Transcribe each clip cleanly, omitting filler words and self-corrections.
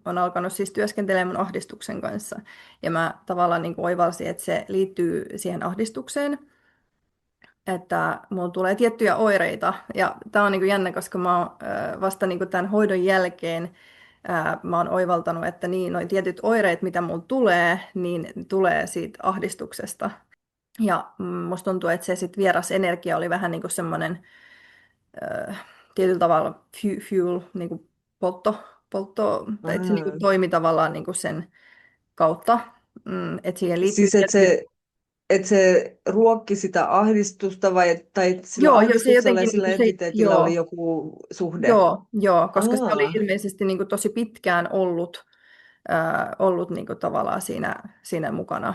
on alkanut siis työskentelemään ahdistuksen kanssa. Ja mä tavallaan niin kuin oivalsin, että se liittyy siihen ahdistukseen, että mulla tulee tiettyjä oireita. Ja tää on niin kuin jännä, koska mä oon vasta niin kuin tämän hoidon jälkeen mä oon oivaltanut, että niin, noi tietyt oireet, mitä mulla tulee, niin tulee siitä ahdistuksesta. Ja musta tuntuu, että se sit vieras energia oli vähän niin kuin semmoinen tietyllä tavalla fuel, niin kuin tai että se niin kuin Ah. toimi tavallaan niin kuin sen kautta. Että siihen liittyy Siis tietty... et se ruokki sitä ahdistusta vai tai sillä Joo, se ahdistuksella ja jotenkin, niin sillä kuin se, entiteetillä oli joo, joku suhde? joo, koska se oli Aa. ilmeisesti niin kuin tosi pitkään ollut niin kuin tavallaan siinä mukana.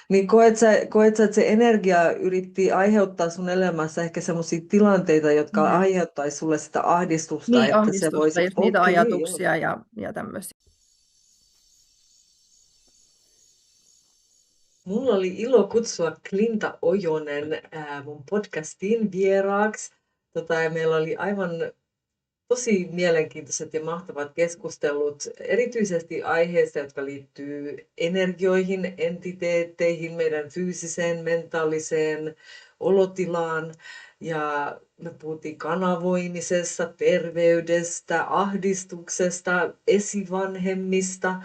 Niin koet sä, että se energia yritti aiheuttaa sun elämässä ehkä sellaisia tilanteita, jotka Mm. aiheuttaisi sulle sitä ahdistusta, Niin, että se ahdistusta, voisi, just niitä okei, joo. ajatuksia ja tämmöisiä. Mulla oli ilo kutsua Klinta Ojonen mun podcastiin vieraaksi. Ja meillä oli aivan tosi mielenkiintoiset ja mahtavat keskustelut, erityisesti aiheista, jotka liittyy energioihin, entiteetteihin, meidän fyysiseen, mentaaliseen olotilaan. Ja me puhuttiin kanavoimisesta, terveydestä, ahdistuksesta, esivanhemmista,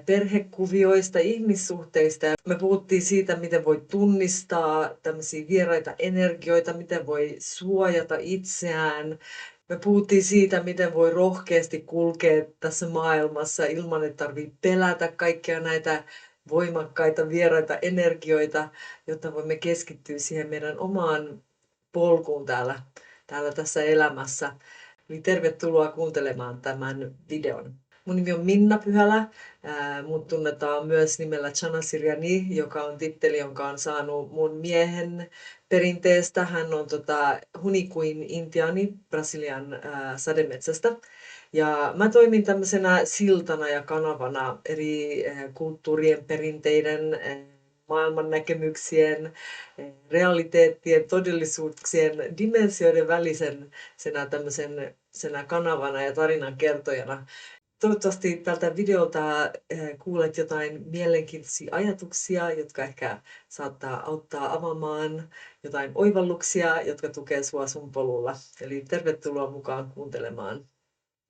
perhekuvioista, ihmissuhteista. Me puhuttiin siitä, miten voi tunnistaa tämmöisiä vieraita energioita, miten voi suojata itseään. Me puhuttiin siitä, miten voi rohkeasti kulkea tässä maailmassa ilman, että tarvitsee pelätä kaikkia näitä voimakkaita vieraita energioita, jotta voimme keskittyä siihen meidän omaan polkuun täällä tässä elämässä. Eli tervetuloa kuuntelemaan tämän videon. Mun nimi on Minna Pyhälä. Mut tunnetaan myös nimellä Chana Siriani, joka on titteli, jonka on saanut mun miehen perinteestä. Hän on Hunikuin intiaani Brasilian sademetsästä. Ja mä toimin tämmöisenä siltana ja kanavana eri kulttuurien, perinteiden, maailmannäkemyksien, realiteettien, todellisuuksien, dimensioiden välisen senä kanavana ja tarinan kertojana. Toivottavasti tältä videolta kuulet jotain mielenkiintoisia ajatuksia, jotka ehkä saattaa auttaa avaamaan jotain oivalluksia, jotka tukee sua sun polulla. Eli tervetuloa mukaan kuuntelemaan.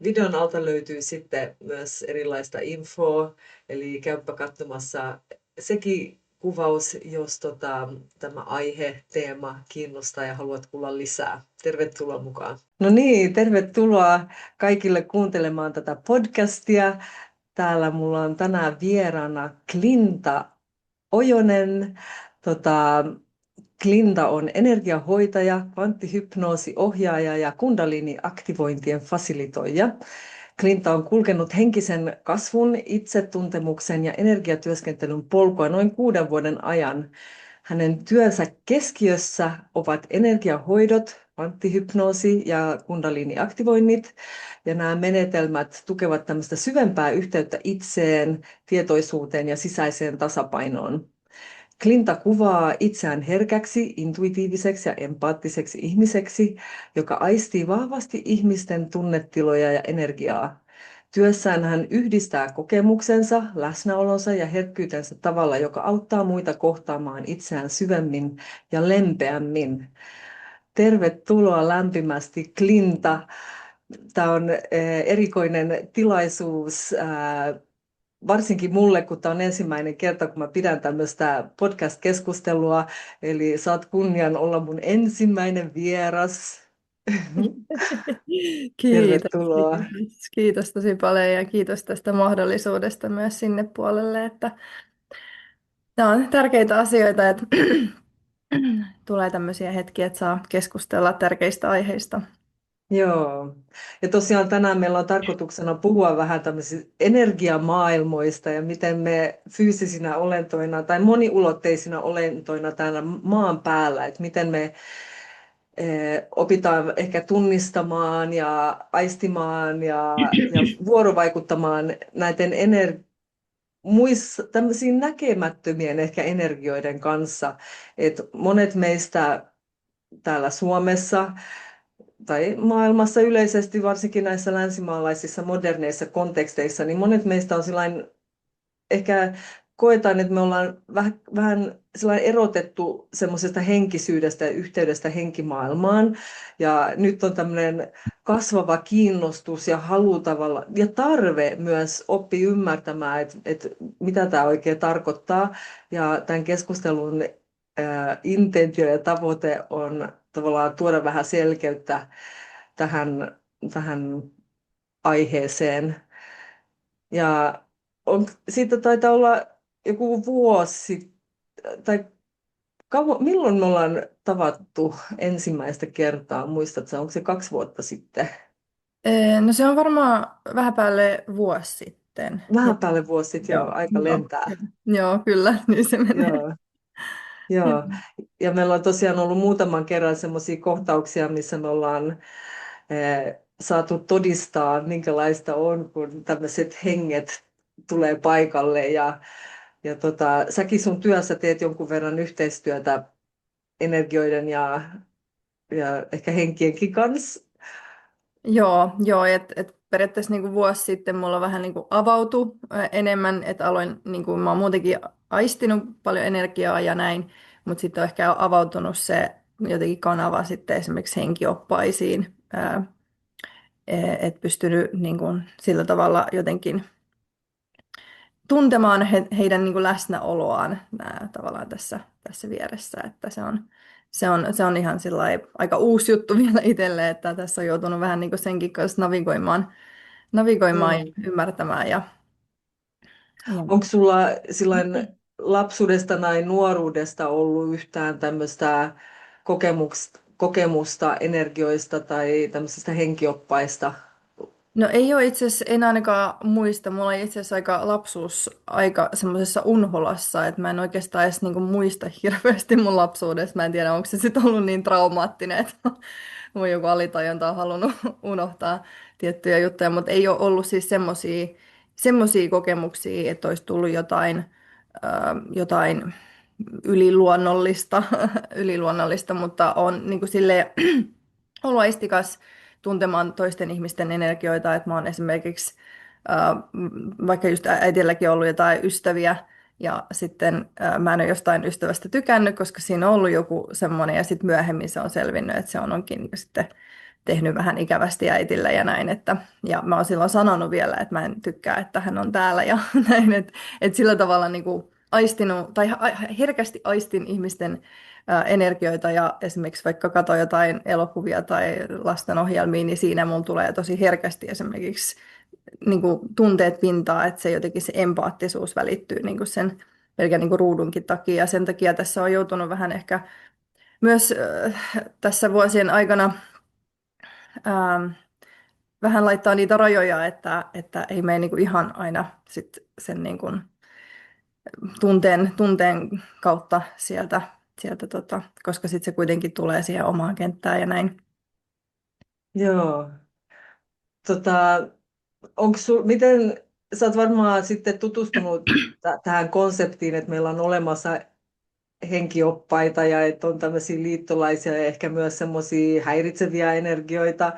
Videon alta löytyy sitten myös erilaista infoa, eli käypä katsomassa sekin kuvaus, jos tämä aihe, teema kiinnostaa ja haluat kuulla lisää. Tervetuloa mukaan. No niin, tervetuloa kaikille kuuntelemaan tätä podcastia. Täällä mulla on tänään vieraana Klinta Ojonen. Klinta on energiahoitaja, kvanttihypnoosiohjaaja ja kundaliini-aktivointien fasilitoija. Klinta on kulkenut henkisen kasvun, itsetuntemuksen ja energiatyöskentelyn polkua noin 6 vuoden ajan. Hänen työnsä keskiössä ovat energiahoidot, kvanttihypnoosi ja kundaliini-aktivoinnit. Ja nämä menetelmät tukevat tämmöistä syvempää yhteyttä itseen, tietoisuuteen ja sisäiseen tasapainoon. Klinta kuvaa itseään herkäksi, intuitiiviseksi ja empaattiseksi ihmiseksi, joka aistii vahvasti ihmisten tunnetiloja ja energiaa. Työssään hän yhdistää kokemuksensa, läsnäolonsa ja herkkyytensä tavalla, joka auttaa muita kohtaamaan itseään syvemmin ja lempeämmin. Tervetuloa lämpimästi, Klinta. Tämä on erikoinen tilaisuus varsinkin mulle, kun tämä on ensimmäinen kerta, kun mä pidän tämmöistä podcast-keskustelua. Eli saat kunnian olla mun ensimmäinen vieras. Kiitos, Tervetuloa. kiitos. Kiitos tosi paljon ja kiitos tästä mahdollisuudesta myös sinne puolelle, että nämä on tärkeitä asioita, että tulee tämmöisiä hetkiä, että saa keskustella tärkeistä aiheista. Joo. Ja tosiaan tänään meillä on tarkoituksena puhua vähän tämmöisistä energiamaailmoista ja miten me fyysisinä olentoina tai moniulotteisina olentoina täällä maan päällä, että miten me opitaan ehkä tunnistamaan ja aistimaan ja vuorovaikuttamaan näiden tämmöisiin näkemättömien ehkä energioiden kanssa. Et monet meistä täällä Suomessa tai maailmassa yleisesti, varsinkin näissä länsimaalaisissa moderneissa konteksteissa, niin monet meistä on sillain, ehkä koetaan, että me ollaan vähän sillain erotettu semmoisesta henkisyydestä ja yhteydestä henkimaailmaan. Ja nyt on tämmöinen kasvava kiinnostus ja halu tavalla, ja tarve myös oppia ymmärtämään, että mitä tämä oikein tarkoittaa. Ja tämän keskustelun intentio ja tavoite on tavallaan tuoda vähän selkeyttä tähän aiheeseen. Ja siitä taitaa olla joku vuosi, tai milloin me ollaan tavattu ensimmäistä kertaa? Muistatko, onko se 2 vuotta sitten? No se on varmaan vähän päälle vuosi sitten. Ja, Vähän päälle vuosi sitten, joo, joo, aika joo, lentää. joo, kyllä, niin se menee. Joo, joo. Ja meillä on tosiaan ollut muutaman kerran semmoisia kohtauksia, missä me ollaan saatu todistaa, minkälaista on, kun tämmöiset henget tulee paikalle. Säkin sun työssä teet jonkun verran yhteistyötä energioiden ja ehkä henkienkin kanssa. Joo, et periaatteessa niin kuin vuosi sitten mulla vähän niin kuin avautui enemmän, että aloin, niin kuin mä oon muutenkin aistinut paljon energiaa ja näin, mutta sitten on ehkä avautunut se jotenkin kanava sitten esimerkiksi henkioppaisiin, että pystynyt niin kuin sillä tavalla jotenkin tuntemaan heidän niin kuin läsnäoloaan tavallaan tässä vieressä, että se on ihan aika uusi juttu vielä itselle, että tässä on joutunut vähän niin kuin senkin kanssa navigoimaan ja Joo. ymmärtämään. Ja. Onko sulla sillain lapsuudesta tai nuoruudesta ollut yhtään tämmöistä kokemusta energioista tai tämmöisistä henkioppaista? No ei ole itse asiassa, en ainakaan muista. Mulla oli itse asiassa aika lapsuus aika semmoisessa unholassa, että mä en oikeastaan edes niinku muista hirveästi mun lapsuudesta. Mä en tiedä, onko se sitten ollut niin traumaattinen, että mun joku alitajunta on halunnut unohtaa tiettyjä juttuja, mutta ei ole ollut siis semmoisia kokemuksia, että olisi tullut jotain yliluonnollista, yliluonnollista, mutta on niin kuin silleen ollut aistikas tuntemaan toisten ihmisten energioita, että mä oon esimerkiksi vaikka just äitilläkin ollut jotain ystäviä, ja sitten mä en ole jostain ystävästä tykännyt, koska siinä on ollut joku semmoinen, ja sitten myöhemmin se on selvinnyt, että se onkin niin sitten tehnyt vähän ikävästi äitille ja näin, ja mä oon silloin sanonut vielä, että mä en tykkää, että hän on täällä ja näin, että sillä tavalla niin kuin aistinut, tai herkästi aistin ihmisten energioita ja esimerkiksi vaikka katson jotain elokuvia tai lastenohjelmia, niin siinä mun tulee tosi herkästi esimerkiksi niin kuin tunteet pintaa, että se jotenkin se empaattisuus välittyy niin kuin sen pelkän niin kuin ruudunkin takia. Ja sen takia tässä on joutunut vähän ehkä myös tässä vuosien aikana ähm, vähän laittaa niitä rajoja, että ei mene niin kuin ihan aina sit sen niin kuin tunteen kautta koska sitten se kuitenkin tulee siihen omaan kenttään ja näin. Joo. Tota, miten sä oot varmaan sitten tutustunut tähän konseptiin, että meillä on olemassa henkioppaita ja että on tämmöisiä liittolaisia ja ehkä myös semmoisia häiritseviä energioita.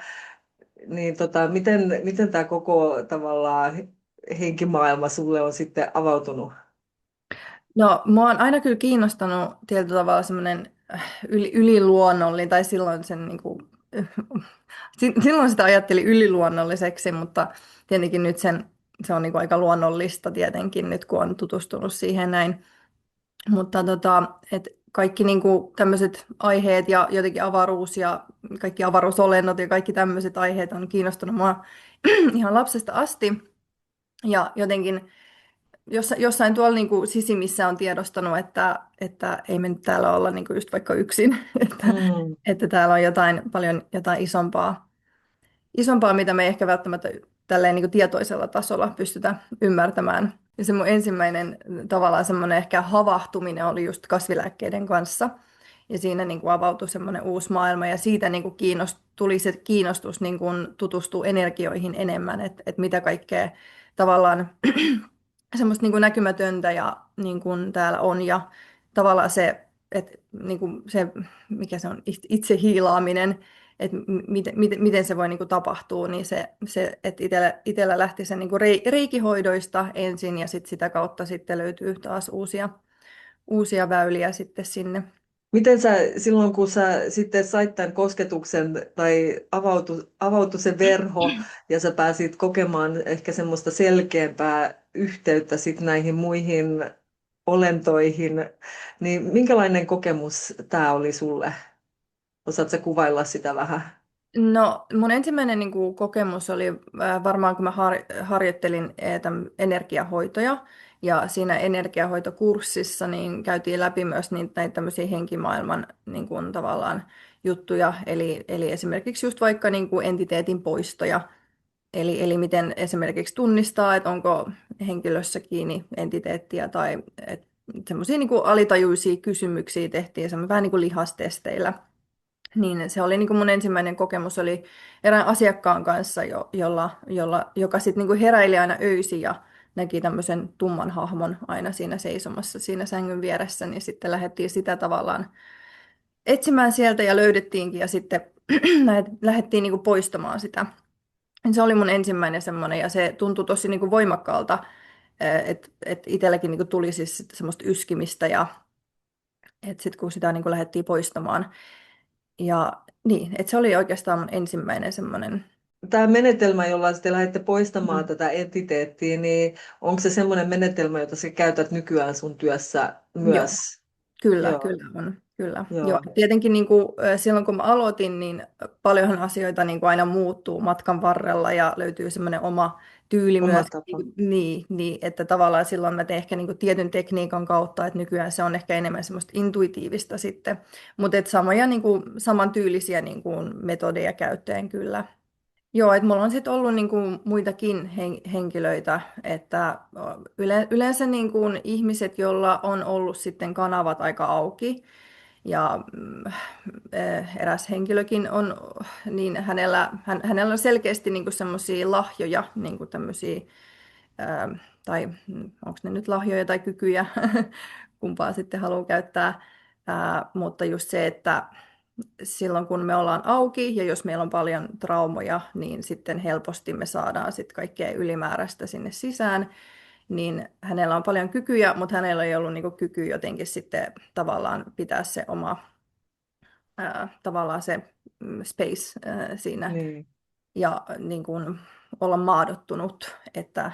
Niin miten tämä koko tavallaan henkimaailma sulle on sitten avautunut? No, mua on aina kyllä kiinnostanut tietyllä tavalla semmoinen yliluonnollinen, tai silloin sen niin kuin, silloin sitä ajattelin yliluonnolliseksi, mutta tietenkin nyt se on niin kuin aika luonnollista tietenkin nyt, kun on tutustunut siihen näin. Mutta et kaikki niin kuin tämmöiset aiheet ja jotenkin avaruus ja kaikki avaruusolennot ja kaikki tämmöiset aiheet on kiinnostunut mua ihan lapsesta asti. Ja jotenkin jossain tuolla niin kuin sisimissä on tiedostanut, että ei me nyt täällä olla niin kuin just vaikka yksin, Mm, että täällä on paljon jotain isompaa, mitä me ei ehkä välttämättä tälleen niin kuin tietoisella tasolla pystytä ymmärtämään. Ja se mun ensimmäinen tavallaan semmoinen ehkä havahtuminen oli just kasvilääkkeiden kanssa. Ja siinä niin kuin avautui semmoinen uusi maailma ja siitä niin kuin tuli se kiinnostus niin kuin tutustua energioihin enemmän, että mitä kaikkea tavallaan semmoista niin kuin näkymätöntä ja niin kuin täällä on ja tavallaan se, että niin kuin se, mikä se on, itse hiilaaminen miten se voi niin kuin tapahtua, niin että itsellä lähti se niin kuin reikihoidoista ensin ja sitten sitä kautta sitten löytyy taas uusia väyliä sitten sinne. Miten sä silloin, kun sä sitten sait tämän kosketuksen tai avautui se verho ja sä pääsit kokemaan ehkä semmoista selkeämpää yhteyttä sit näihin muihin olentoihin, niin minkälainen kokemus tämä oli sulle? Osaatko kuvailla sitä vähän? No, mun ensimmäinen niin kuin, kokemus oli varmaan, kun mä harjoittelin energiahoitoja, ja siinä energiahoitokurssissa niin käytiin läpi myös näitä tämmöisiä henkimaailman niin kuin, tavallaan juttuja, eli esimerkiksi just vaikka niin kuin, entiteetin poistoja, eli miten esimerkiksi tunnistaa, että onko henkilössä kiinni entiteettiä, tai semmoisia niin kuin, alitajuisia kysymyksiä tehtiin vähän niin kuin lihastesteillä. Niin se oli niin kuin mun ensimmäinen kokemus oli erään asiakkaan kanssa, joka sitten niin kuin heräili aina öisin ja näki tämmöisen tumman hahmon aina siinä seisomassa siinä sängyn vieressä, niin sitten lähdettiin sitä tavallaan etsimään sieltä ja löydettiinkin ja sitten lähdettiin niin kuin poistamaan sitä. Se oli mun ensimmäinen semmoinen ja se tuntui tosi niin kuin voimakkaalta, että itselläkin niin kuin tuli siis semmoista yskimistä ja että sitten kun sitä niin kuin lähdettiin poistamaan, ja niin, että se oli oikeastaan mun ensimmäinen semmoinen. Tämä menetelmä, jolla sitten lähdette poistamaan Mm. tätä entiteettiä, niin onko se semmoinen menetelmä, jota sä käytät nykyään sun työssä Joo, myös? Joo, kyllä on. Kyllä. Joo. joo. Tietenkin niin kuin, silloin kun mä aloitin, niin paljonhan asioita niin kuin aina muuttuu matkan varrella ja löytyy semmoinen oma tyyli Oma myös. tapa. Niin, että tavallaan silloin mä teen ehkä niin kuin tietyn tekniikan kautta, että nykyään se on ehkä enemmän semmoista intuitiivista sitten. Mutta samoja niin kuin, samantyylisiä niin kuin metodeja käyttäen kyllä. Joo, että mulla on sitten ollut niinku muitakin henkilöitä, että yleensä niinku ihmiset, joilla on ollut sitten kanavat aika auki, ja eräs henkilökin on, niin hänellä on selkeästi niinku semmoisia lahjoja, niinku tämmöisiä, tai onko ne nyt lahjoja tai kykyjä, kumpaa sitten haluaa käyttää, mutta just se, että silloin kun me ollaan auki ja jos meillä on paljon traumoja, niin sitten helposti me saadaan sitten kaikkea ylimääräistä sinne sisään. Niin hänellä on paljon kykyjä, mutta hänellä ei ollut niinku kyky jotenkin sitten tavallaan pitää se oma tavallaan se space siinä Niin. ja niin kuin olla maadottunut, että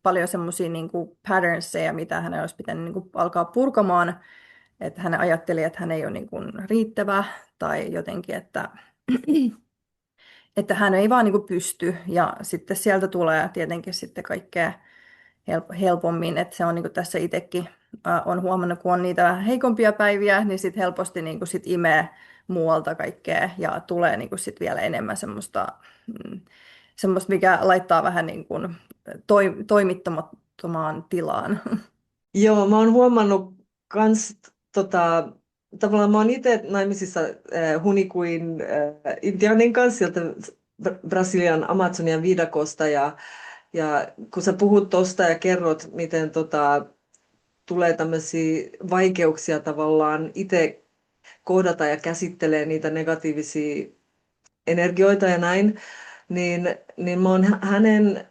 paljon semmoisia niin patternseja, mitä hän olisi pitänyt niin kuin alkaa purkamaan, että hän ajatteli, että hän ei ole niin kuin riittävä tai jotenkin, että hän ei vaan niin kuin pysty ja sitten sieltä tulee tietenkin sitten kaikkea helpommin, että se on niin kuin tässä itsekin on huomannut, kun on niitä vähän heikompia päiviä, niin sitten helposti niin kuin sit imee muualta kaikkea ja tulee niin kuin sit vielä enemmän semmoista, mikä laittaa vähän niin kuin toimittamattomaan tilaan. Joo, mä oon huomannut kans, tavallaan mä oon itse naimisissa Hunikuin Intianin kanssa sieltä Brasilian Amazonian viidakosta ja kun sä puhut tosta ja kerrot, miten tulee tämmöisiä vaikeuksia tavallaan itse kohdata ja käsittelee niitä negatiivisia energioita ja näin, niin mä oon hänen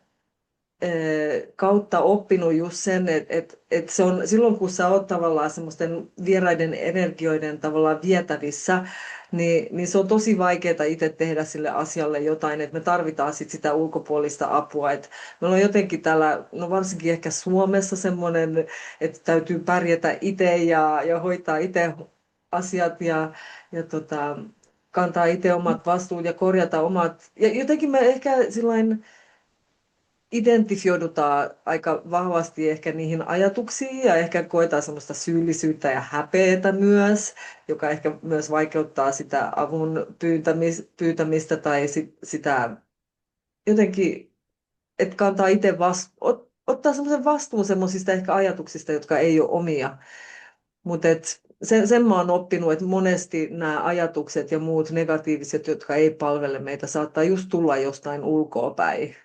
kautta oppinut just sen, että se on silloin, kun sä oot tavallaan semmoisten vieraiden energioiden tavallaan vietävissä, niin se on tosi vaikeaa itse tehdä sille asialle jotain, että me tarvitaan sitä ulkopuolista apua. Et meillä on jotenkin täällä, no varsinkin ehkä Suomessa semmoinen, että täytyy pärjätä itse ja hoitaa itse asiat ja kantaa itse omat vastuut ja korjata omat. Ja jotenkin me ehkä sillain identifioidutaan aika vahvasti ehkä niihin ajatuksiin ja ehkä koetaan semmoista syyllisyyttä ja häpeätä myös, joka ehkä myös vaikeuttaa sitä avun pyytämistä tai sitä jotenkin, että kantaa itse ottaa semmoisen vastuun semmoisista ehkä ajatuksista, jotka ei ole omia. Mutta sen mä oon oppinut, että monesti nämä ajatukset ja muut negatiiviset, jotka ei palvele meitä, saattaa just tulla jostain ulkoa päin.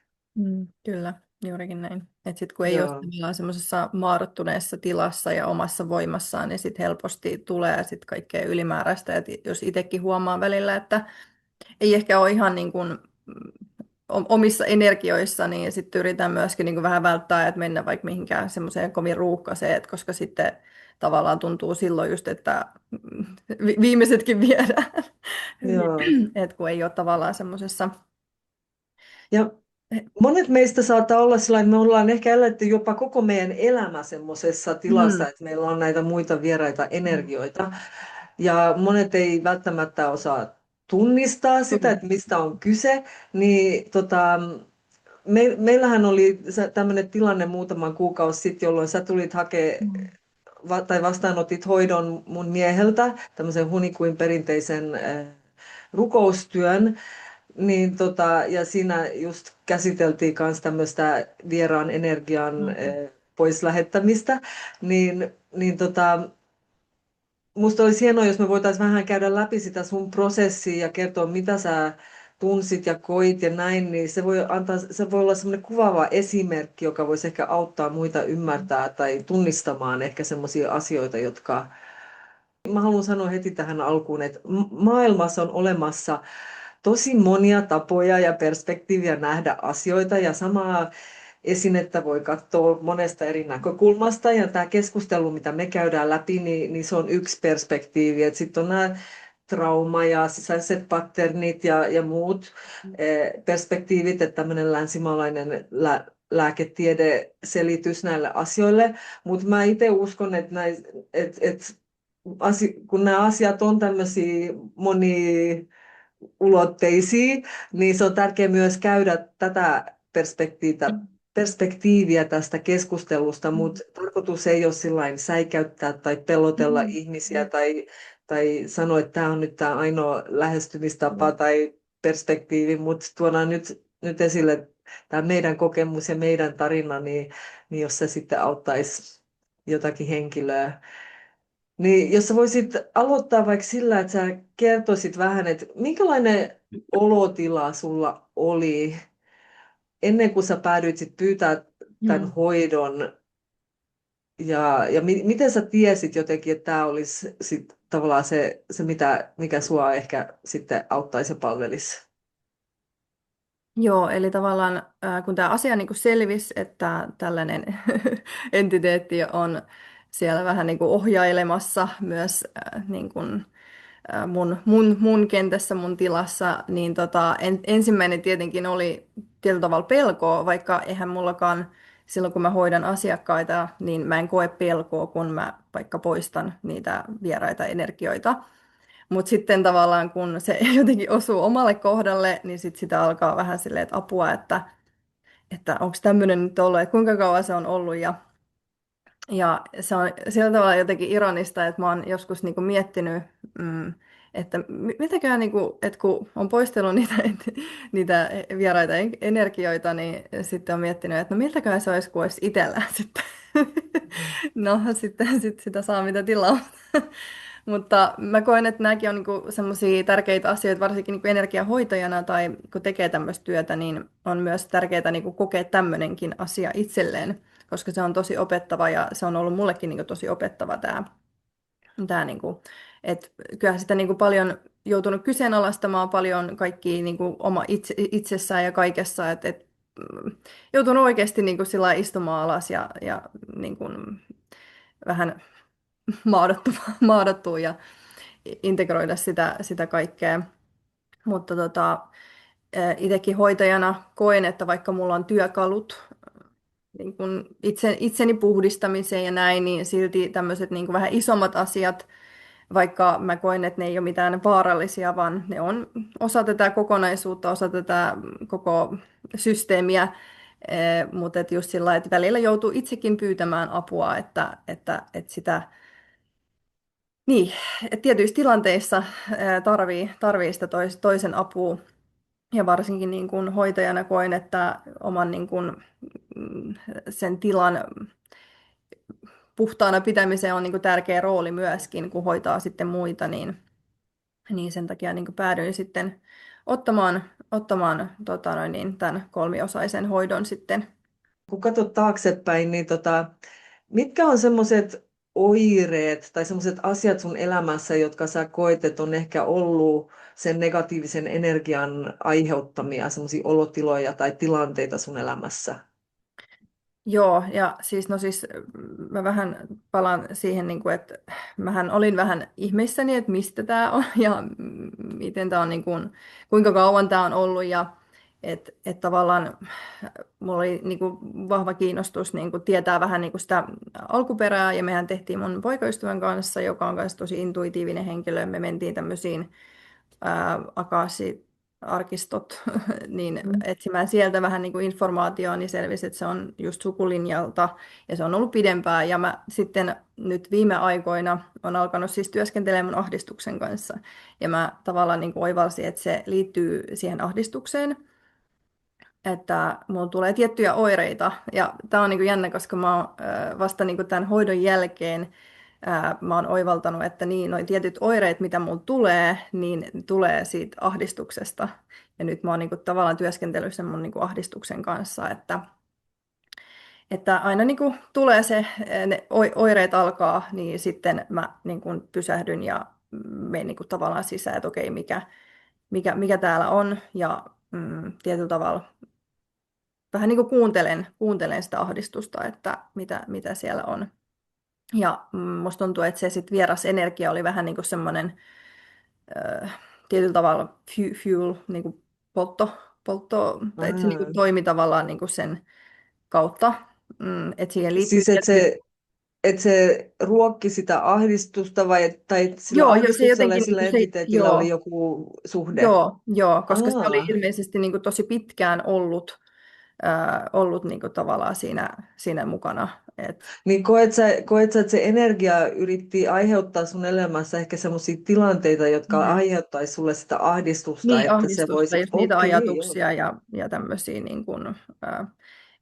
Kyllä, juurikin näin. Että sitten kun ei ole Joo. semmoisessa maadottuneessa tilassa ja omassa voimassaan, niin sitten helposti tulee sit kaikkea ylimääräistä. Et jos itsekin huomaa välillä, että ei ehkä ole ihan niin kuin omissa energioissa, niin sitten yritän myöskin niin kuin vähän välttää, että mennä vaikka mihinkään semmoiseen kovin ruuhkaiseen, että koska sitten tavallaan tuntuu silloin just, että viimeisetkin viedään, Joo. että kun ei ole tavallaan semmoisessa... Ja monet meistä saattaa olla sillä, että me ollaan ehkä eletty jopa koko meidän elämä semmoisessa Mm. tilassa, että meillä on näitä muita vieraita energioita. Ja monet ei välttämättä osaa tunnistaa sitä, Mm. että mistä on kyse. Niin meillähän oli tämmöinen tilanne muutaman kuukausi sitten, jolloin sä tulit Mm. tai vastaanotit hoidon mun mieheltä, tämmöisen hunikuin perinteisen rukoustyön. Niin ja siinä just käsiteltiin myös tämmöistä vieraan energian Mm. pois lähettämistä. Niin musta olisi hienoa, jos me voitaisiin vähän käydä läpi sitä sun prosessia ja kertoa, mitä sä tunsit ja koit ja näin, niin se voi olla semmoinen kuvaava esimerkki, joka voisi ehkä auttaa muita ymmärtää tai tunnistamaan ehkä semmoisia asioita, jotka... Mä haluan sanoa heti tähän alkuun, että maailmassa on olemassa tosi monia tapoja ja perspektiiviä nähdä asioita ja samaa esinettä voi katsoa monesta eri näkökulmasta ja tämä keskustelu, mitä me käydään läpi, niin se on yksi perspektiivi. Sitten on nämä trauma ja sisäiset patternit ja muut perspektiivit, että tämmöinen länsimaalainen lääketiedeselitys näille asioille. Mutta mä itse uskon, että kun nämä asiat on tämmöisiä moniulotteisia, niin se on tärkeää myös käydä tätä perspektiiviä tästä keskustelusta, mutta tarkoitus ei ole sillain säikäyttää tai pelotella Mm. ihmisiä tai sanoa, että tämä on nyt tämä ainoa lähestymistapa tai perspektiivi, mutta tuodaan nyt esille tämä meidän kokemus ja meidän tarina, niin jos se sitten auttaisi jotakin henkilöä. Niin, jos sä voisit aloittaa vaikka sillä, että sä kertoisit vähän, että minkälainen olotila sulla oli ennen kuin sä päädyit sit pyytää tämän Mm. hoidon ja miten sä tiesit jotenkin, että tämä olisi sit tavallaan se mikä sua ehkä sitten auttaisi ja palvelisi? Joo, eli tavallaan kun tämä asia niin kuin selvisi, että tällainen entiteetti on siellä vähän niin kuin ohjailemassa myös niin kuin, mun kentässä, mun tilassa, niin ensimmäinen tietenkin oli tietyllä tavalla pelkoa, vaikka eihän mullakaan silloin kun mä hoidan asiakkaita, niin mä en koe pelkoa, kun mä vaikka poistan niitä vieraita energioita. Mutta sitten tavallaan kun se jotenkin osuu omalle kohdalle, niin sit sitä alkaa vähän silleen, että apua, että onko tämmöinen nyt ollut, että kuinka kauan se on ollut. Ja se on sillä tavalla jotenkin ironista, että mä oon joskus niinku miettinyt, että mitäkään, niinku, että kun on poistellut niitä vieraita energioita, niin sitten on miettinyt, että no miltäkään se olisi, kun olisi itsellään sitten. No sitten sitä saa mitä tilaa. Mutta mä koen, että nämäkin on niinku semmoisia tärkeitä asioita, varsinkin niinku energiahoitajana tai kun tekee tämmöistä työtä, niin on myös tärkeää niinku kokea tämmöinenkin asia itselleen, koska se on tosi opettava ja se on ollut mullekin niinku tosi opettava tämä niinku, että kyllähän sitä niinku paljon joutunut kyseenalaistamaan paljon kaikki niinku itsessään ja kaikessa, että joutunut oikeasti niinku sillä lailla istumaan alas ja niinku vähän maadottua ja integroida sitä kaikkea. Mutta itsekin hoitajana koen, että vaikka mulla on työkalut niin kun itseni puhdistamiseen ja näin, niin silti tämmöiset niin kun vähän isommat asiat, vaikka mä koen, että ne ei ole mitään vaarallisia, vaan ne on osa tätä kokonaisuutta, osa tätä koko systeemiä, mutta just sillä lailla, että välillä joutuu itsekin pyytämään apua, että sitä niin, että tietyissä tilanteissa tarvii sitä toisen apua. Ja varsinkin niin kuin hoitajana koen, että oman niin kuin, mm, sen tilan puhtaana pitämiseen on niin kuin tärkeä rooli myöskin, kun hoitaa sitten muita, niin sen takia niin kuin päädyin sitten ottamaan tämän kolmiosaisen hoidon sitten. Kun katsot taaksepäin, niin mitkä on semmoiset oireet tai sellaiset asiat sun elämässä, jotka sä koet, että on ehkä ollut sen negatiivisen energian aiheuttamia semmoisia olotiloja tai tilanteita sun elämässä? Joo, ja siis, no siis mä vähän palaan siihen, niin kuin, että mähän olin vähän ihmeissäni, että mistä tämä on ja miten tämä on, niin kuin, kuinka kauan tämä on ollut ja että tavallaan mulla oli niin kuin vahva kiinnostus niin kuin tietää vähän niin kuin sitä alkuperää ja mehän tehtiin mun poikaystävän kanssa, joka on myös tosi intuitiivinen henkilö. Me mentiin tämmöisiin Akassi-arkistot, niin Mm. etsimään sieltä vähän niin kuin informaatiota, niin selvisi, että se on just sukulinjalta ja se on ollut pidempään. Ja mä sitten nyt viime aikoina on alkanut siis työskentelemään mun ahdistuksen kanssa. Ja mä tavallaan niin kuin oivalsin, että se liittyy siihen ahdistukseen, että mulla tulee tiettyjä oireita. Ja tämä on niin kuin jännä, koska mä oon vasta niin kuin tämän hoidon jälkeen mä oon oivaltanut, että niin, noi tietyt oireet, mitä mulla tulee, niin tulee siitä ahdistuksesta. Ja nyt mä oon niin kuin tavallaan työskentellyt sen mun niin kuin ahdistuksen kanssa, että aina niin kuin tulee se, ne oireet alkaa, niin sitten mä niin kuin pysähdyn ja menen niin kuin tavallaan sisään, että okei, mikä täällä on. Ja tietyllä tavalla vähän niin kuin kuuntelen sitä ahdistusta, että mitä siellä on. Ja musta tuntuu, että se sit vieras energia oli vähän niin kuin semmoinen tietyllä tavalla fuel, niin kuin poltto, tai että se niin kuin Ah. toimi tavallaan niin kuin sen kautta. Että siihen liittyy Siis että tietty... se ruokki sitä ahdistusta vai tai sillä Joo, se ahdistuksella ja jotenkin, niin sillä kuin se, entiteetillä oli joo, joku suhde? joo, koska se oli Aa. ilmeisesti niin kuin tosi pitkään ollut niin kuin tavallaan siinä mukana. Niin koet sä, että se energia yritti aiheuttaa sun elämässä ehkä semmoisia tilanteita, jotka Mm. aiheuttaisi sulle sitä ahdistusta, Niin, että se ahdistusta, voisi, just niitä okei, joo. ajatuksia ja tämmöisiä, niin kuin,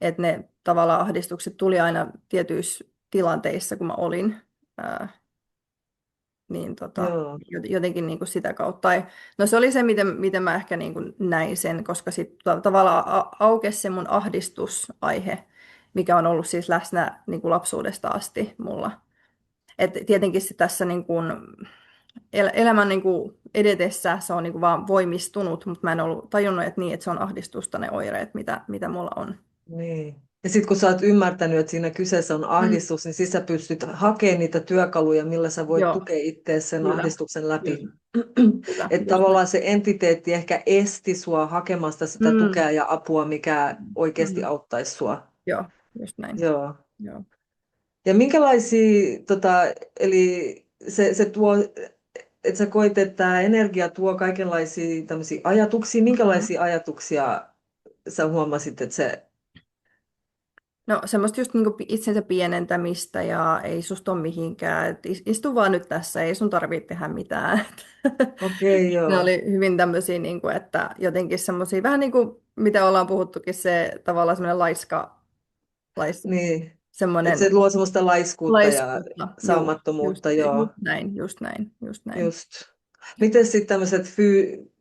että ne tavallaan ahdistukset tuli aina tietyissä tilanteissa, kun mä olin, ää, niin Joo, jotenkin niin kuin sitä kautta. Tai, no se oli se, miten mä ehkä niin kuin näin sen, koska sitten tavallaan aukesi se mun ahdistusaihe, mikä on ollut siis läsnä niin kuin lapsuudesta asti mulla. Et tietenkin se tässä niin kuin elämän niin kuin edetessä se on niin kuin vaan voimistunut, mutta mä en ollut tajunnut, että niin, että se on ahdistusta ne oireet, mitä mulla on. niin. Ja sitten kun sä oot ymmärtänyt, että siinä kyseessä on Mm. ahdistus, niin siis sä pystyt hakemaan niitä työkaluja, millä sä voit Joo, tukea itseäsi sen kyllä, ahdistuksen läpi. kyllä, kyllä, Että just näin. tavallaan se entiteetti ehkä esti sua hakemasta sitä Mm. tukea ja apua, mikä oikeasti Mm. auttaisi sua. Joo, just näin. Joo. Joo. Ja minkälaisia, eli se tuo, että sä koit, että tämä energia tuo kaikenlaisia tämmöisiä ajatuksia. Mm. Minkälaisia ajatuksia sä huomasit, että se, No semmoista just niinku itsensä pienentämistä ja ei susta ole mihinkään, et istu vaan nyt tässä, ei sun tarvitse tehdä mitään. okei, Ne joo, oli hyvin tämmöisiä, niinku, että jotenkin semmoisia, vähän niin kuin mitä ollaan puhuttukin, se tavallaan semmoinen niin, että se semmoinen luo semmoista laiskuutta ja laiskuutta, saamattomuutta, joo, just näin. just. Miten sitten tämmöiset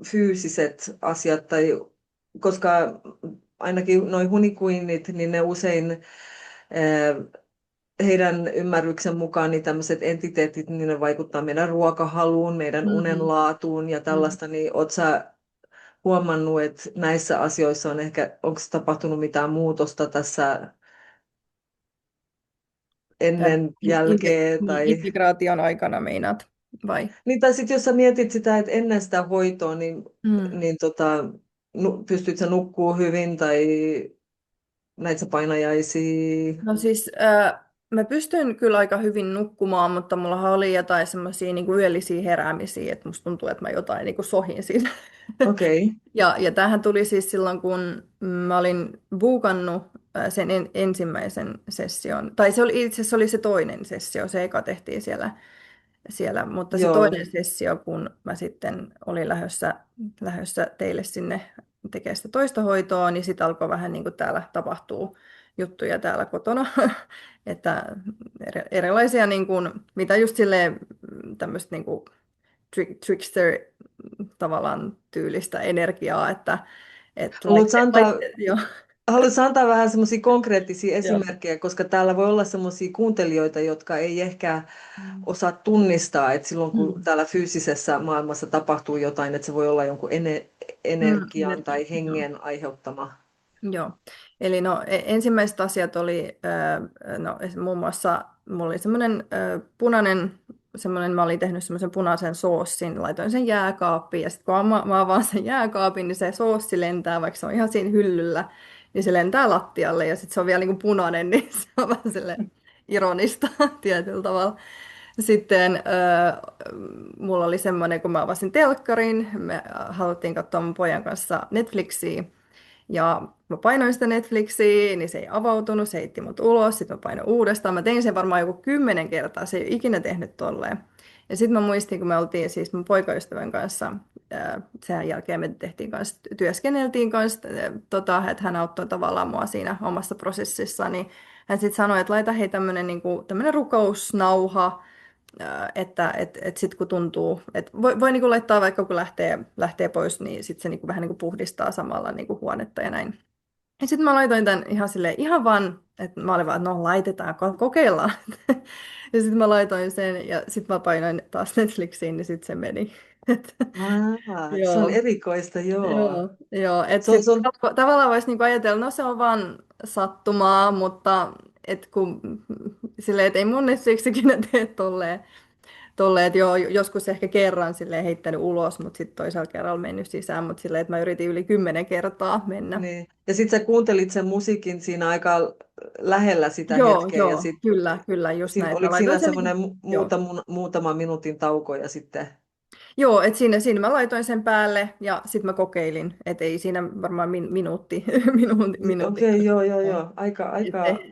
fyysiset asiat, tai koska ainakin noin hunikuinnit, niin ne usein heidän ymmärryksen mukaan niin tämmöiset entiteetit, niin ne vaikuttaa meidän ruokahaluun, meidän Mm, unenlaatuun ja mm. tällaista, niin oot sä huomannut, että näissä asioissa on ehkä, onko tapahtunut mitään muutosta tässä Tän ennen, jälkeen, niin, tai, integraation aikana meinaat, vai? niin, tai sitten jos sä mietit sitä, että ennen sitä hoitoa, niin, Mm. niin pystyt sä nukkuu hyvin, tai näit sä painajaisia, No siis mä pystyn kyllä aika hyvin nukkumaan, mutta mullahan oli jotain semmoisia niin yöllisiä heräämisiä, että musta tuntuu, että mä jotain niin kuin sohin siinä. okei, okay. Ja tämähän tuli siis silloin, kun mä olin buukannut sen ensimmäisen session, tai se oli itse asiassa oli se toinen sessio, se eka tehtiin siellä, mutta se Joo, toinen sessio, kun mä sitten olin lähdössä teille sinne tekemään sitä toista hoitoa, niin sitten alkoi vähän niin kuin täällä tapahtuu juttuja täällä kotona, että erilaisia, niin kuin, mitä just silleen tämmöistä niin kuin trickster tavallaan tyylistä energiaa, että haluatko antaa, joo. Haluaisin antaa vähän semmoisia konkreettisia Joo. esimerkkejä, koska täällä voi olla semmoisia kuuntelijoita, jotka ei ehkä Mm. osaa tunnistaa, että silloin kun Mm. täällä fyysisessä maailmassa tapahtuu jotain, että se voi olla jonkun energian Energia. tai hengen aiheuttama. Joo, eli no ensimmäiset asiat oli, no muun muassa mulla oli semmoinen punainen, semmoinen, mä olin tehnyt semmoisen punaisen soossin, laitoin sen jääkaappiin ja sitten kun mä avaan sen jääkaapin, niin se soossi lentää, vaikka se on ihan siinä hyllyllä, niin se lentää lattialle ja sitten se on vielä niin kuin punainen, niin se on vähän silleen ironista tietyllä tavalla. Sitten mulla oli semmoinen, kun mä avasin telkkarin, me haluttiin katsoa mun pojan kanssa Netflixiä, ja mä painoin sitä Netflixiä, niin se ei avautunut, se heitti mut ulos, sitten mä painoin uudestaan. Mä tein sen varmaan joku 10 kertaa, se ei ole ikinä tehnyt tolleen. Ja sitten mä muistin, kun me oltiin siis mun poikaystävän kanssa, sen jälkeen me tehtiin kanssa, työskenneltiin kanssa, että hän auttoi tavallaan mua siinä omassa prosessissa, niin hän sitten sanoi, että laita hei tämmönen, niinku, tämmönen rukousnauha, että sitten kun tuntuu, että voi niinku laittaa vaikka kun lähtee pois, niin sitten se niinku vähän niinku puhdistaa samalla niinku huonetta ja näin. Ja sitten mä laitoin tämän ihan silleen, ihan vaan, että mä olin vaan, että no laitetaan, kokeillaan. Ja sitten mä laitoin sen ja sitten mä painoin taas Netflixiin, niin sitten se meni. Et, Se on joo, erikoista, joo. joo. Että Se on, se sitten on, tavallaan voisi niinku ajatella, no se on vaan sattumaa, mutta et kun, silleen, että ei mun Netflix ikinä tee tolleen, että joo, joskus ehkä kerran silleen heittänyt ulos, mutta sitten toisella kerralla mennyt sisään, mutta silleen, että mä yritin yli 10 kertaa mennä. niin. Ja sitten sä kuuntelit sen musiikin siinä aika lähellä sitä hetkeä ja Joo, sitten kyllä, just näin. Mä oliko laitoin siinä sen, semmoinen joo. muutama minuutin tauko ja sitten... Joo, että siinä mä laitoin sen päälle ja sitten mä kokeilin, että ei siinä varmaan minuutti, minuutin. Okei, joo, joo, joo. Joo.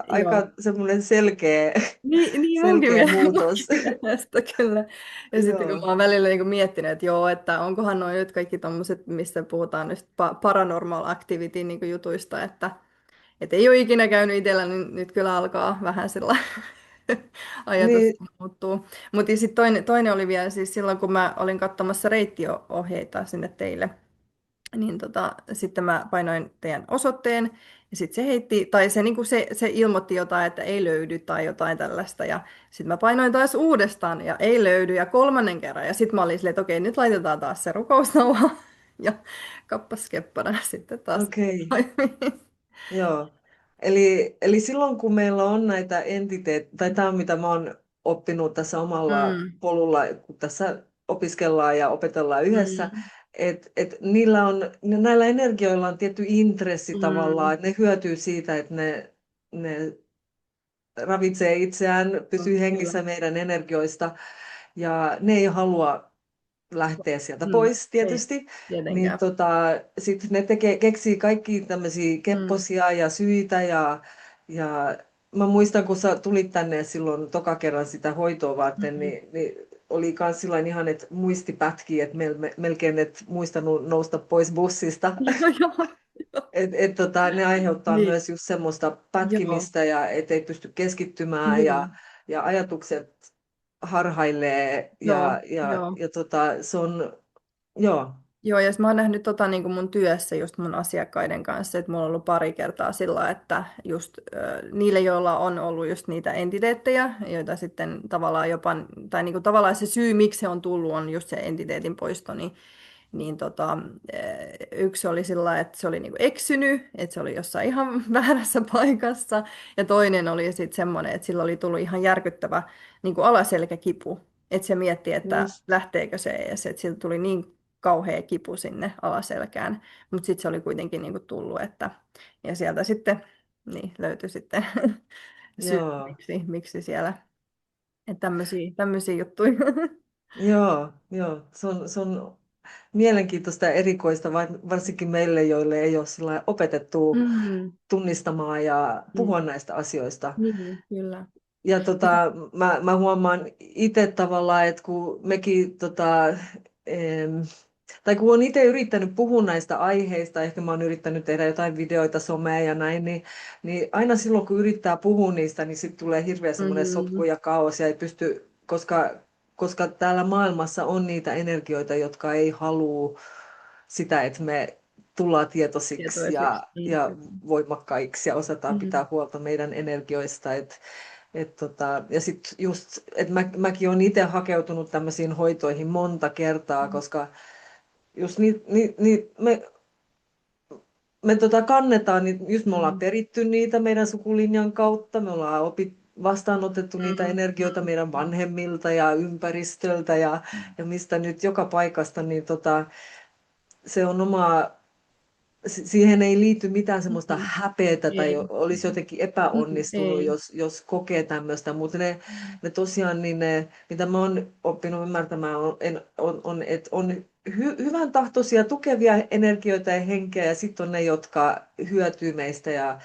Aika semmoinen selkeä, Niin munkin, selkeä muutos. munkin mielestä kyllä. Ja sitten kun Joo. mä oon välillä niin miettinyt, että joo, että onkohan noin nyt kaikki tommoset, missä puhutaan nyt paranormal activity niin jutuista, että ei ole ikinä käynyt itsellä, niin nyt kyllä alkaa vähän sillä ajatus Niin, muuttuu. Mutta sitten toinen oli vielä siis silloin, kun mä olin katsomassa reittiohjeita sinne teille, niin sitten mä painoin teidän osoitteen, ja sitten se heitti, tai se ilmoitti jotain, että ei löydy tai jotain tällaista, ja sitten mä painoin taas uudestaan, ja ei löydy, ja kolmannen kerran, ja sitten mä olin silleen, että okei, nyt laitetaan taas se rukousnauha, ja kappas keppana sitten taas okei. toimii. Joo. Eli silloin kun meillä on näitä entiteettejä, tai tämä on mitä mä oon oppinut tässä omalla Mm, polulla, kun tässä opiskellaan ja opetellaan yhdessä, mm, että näillä energioilla on tietty intressi tavallaan, mm, että ne hyötyy siitä, että ne ravitsee itseään, pysyy kyllä, hengissä meidän energioista, ja ne ei halua lähteä sieltä pois ei tietysti, niin tietenkään. sitten ne keksii kaikki tämmöisiä Mm, kepposia ja syitä ja mä muistan, kun sä tulit tänne silloin toka kerran sitä hoitoa varten, mm. niin oli myös sillain ihan, että muisti pätkii, että melkein et muistanut nousta pois bussista. Joo, joo, joo. Ne aiheuttaa Niin, myös just semmoista joo, pätkimistä ja ettei pysty keskittymään niin, ja ajatukset harhailee joo, joo. se on, joo, Joo, ja mä oon nähnyt niin kuin mun työssä just mun asiakkaiden kanssa, että mulla on ollut pari kertaa sillä, että just niille, joilla on ollut just niitä entiteettejä, joita sitten tavallaan jopa, tai niin kuin tavallaan se syy, miksi se on tullut, on just se entiteetin poisto, niin yksi oli sillä, että se oli niinku eksynyt, että se oli jossain ihan väärässä paikassa, ja toinen oli sitten semmoinen, että sillä oli tullut ihan järkyttävä niinku alaselkäkipu, että se mietti, että just, lähteekö se edes, että sillä tuli niin kauhea kipu sinne alaselkään, mutta sitten se oli kuitenkin niinku tullut, ja sieltä sitten niin, löytyi sitten syy, joo, miksi siellä, että tämmöisiä juttuja. joo, se on mielenkiintoista ja erikoista, varsinkin meille, joille ei ole sillä lailla opetettu Mm, tunnistamaan ja puhua mm, näistä asioista. niin, kyllä. Ja mä huomaan itse tavallaan, että kun mekin em, tai kun olen itse yrittänyt puhua näistä aiheista, ehkä mä oon yrittänyt tehdä jotain videoita, somea ja näin, niin aina silloin kun yrittää puhua niistä, niin sitten tulee hirveä semmoinen sotku Mm, ja kaos ja ei pysty, koska täällä maailmassa on niitä energioita, jotka ei halua sitä, että me tullaan tietoisiksi tietoisiksi. Niin, ja kyllä. voimakkaiksi ja osataan Mm, pitää huolta meidän energioista. Ja sitten just, että mäkin olen itse hakeutunut tämmöisiin hoitoihin monta kertaa, koska just me kannetaan, niin just me ollaan mm, peritty niitä meidän sukulinjan kautta, me ollaan vastaanotettu niitä mm, energioita mm, meidän vanhemmilta ja ympäristöltä ja mistä nyt joka paikasta, niin se on oma, siihen ei liity mitään mm, semmoista häpeätä tai ei, olisi jotenkin epäonnistunut, ei. jos kokee tämmöistä, mutta ne tosiaan, niin mitä mä oon oppinut ymmärtämään, on että on hyvän tahtoisia, tukevia energioita ja henkeä, ja sitten on ne, jotka hyötyy meistä ja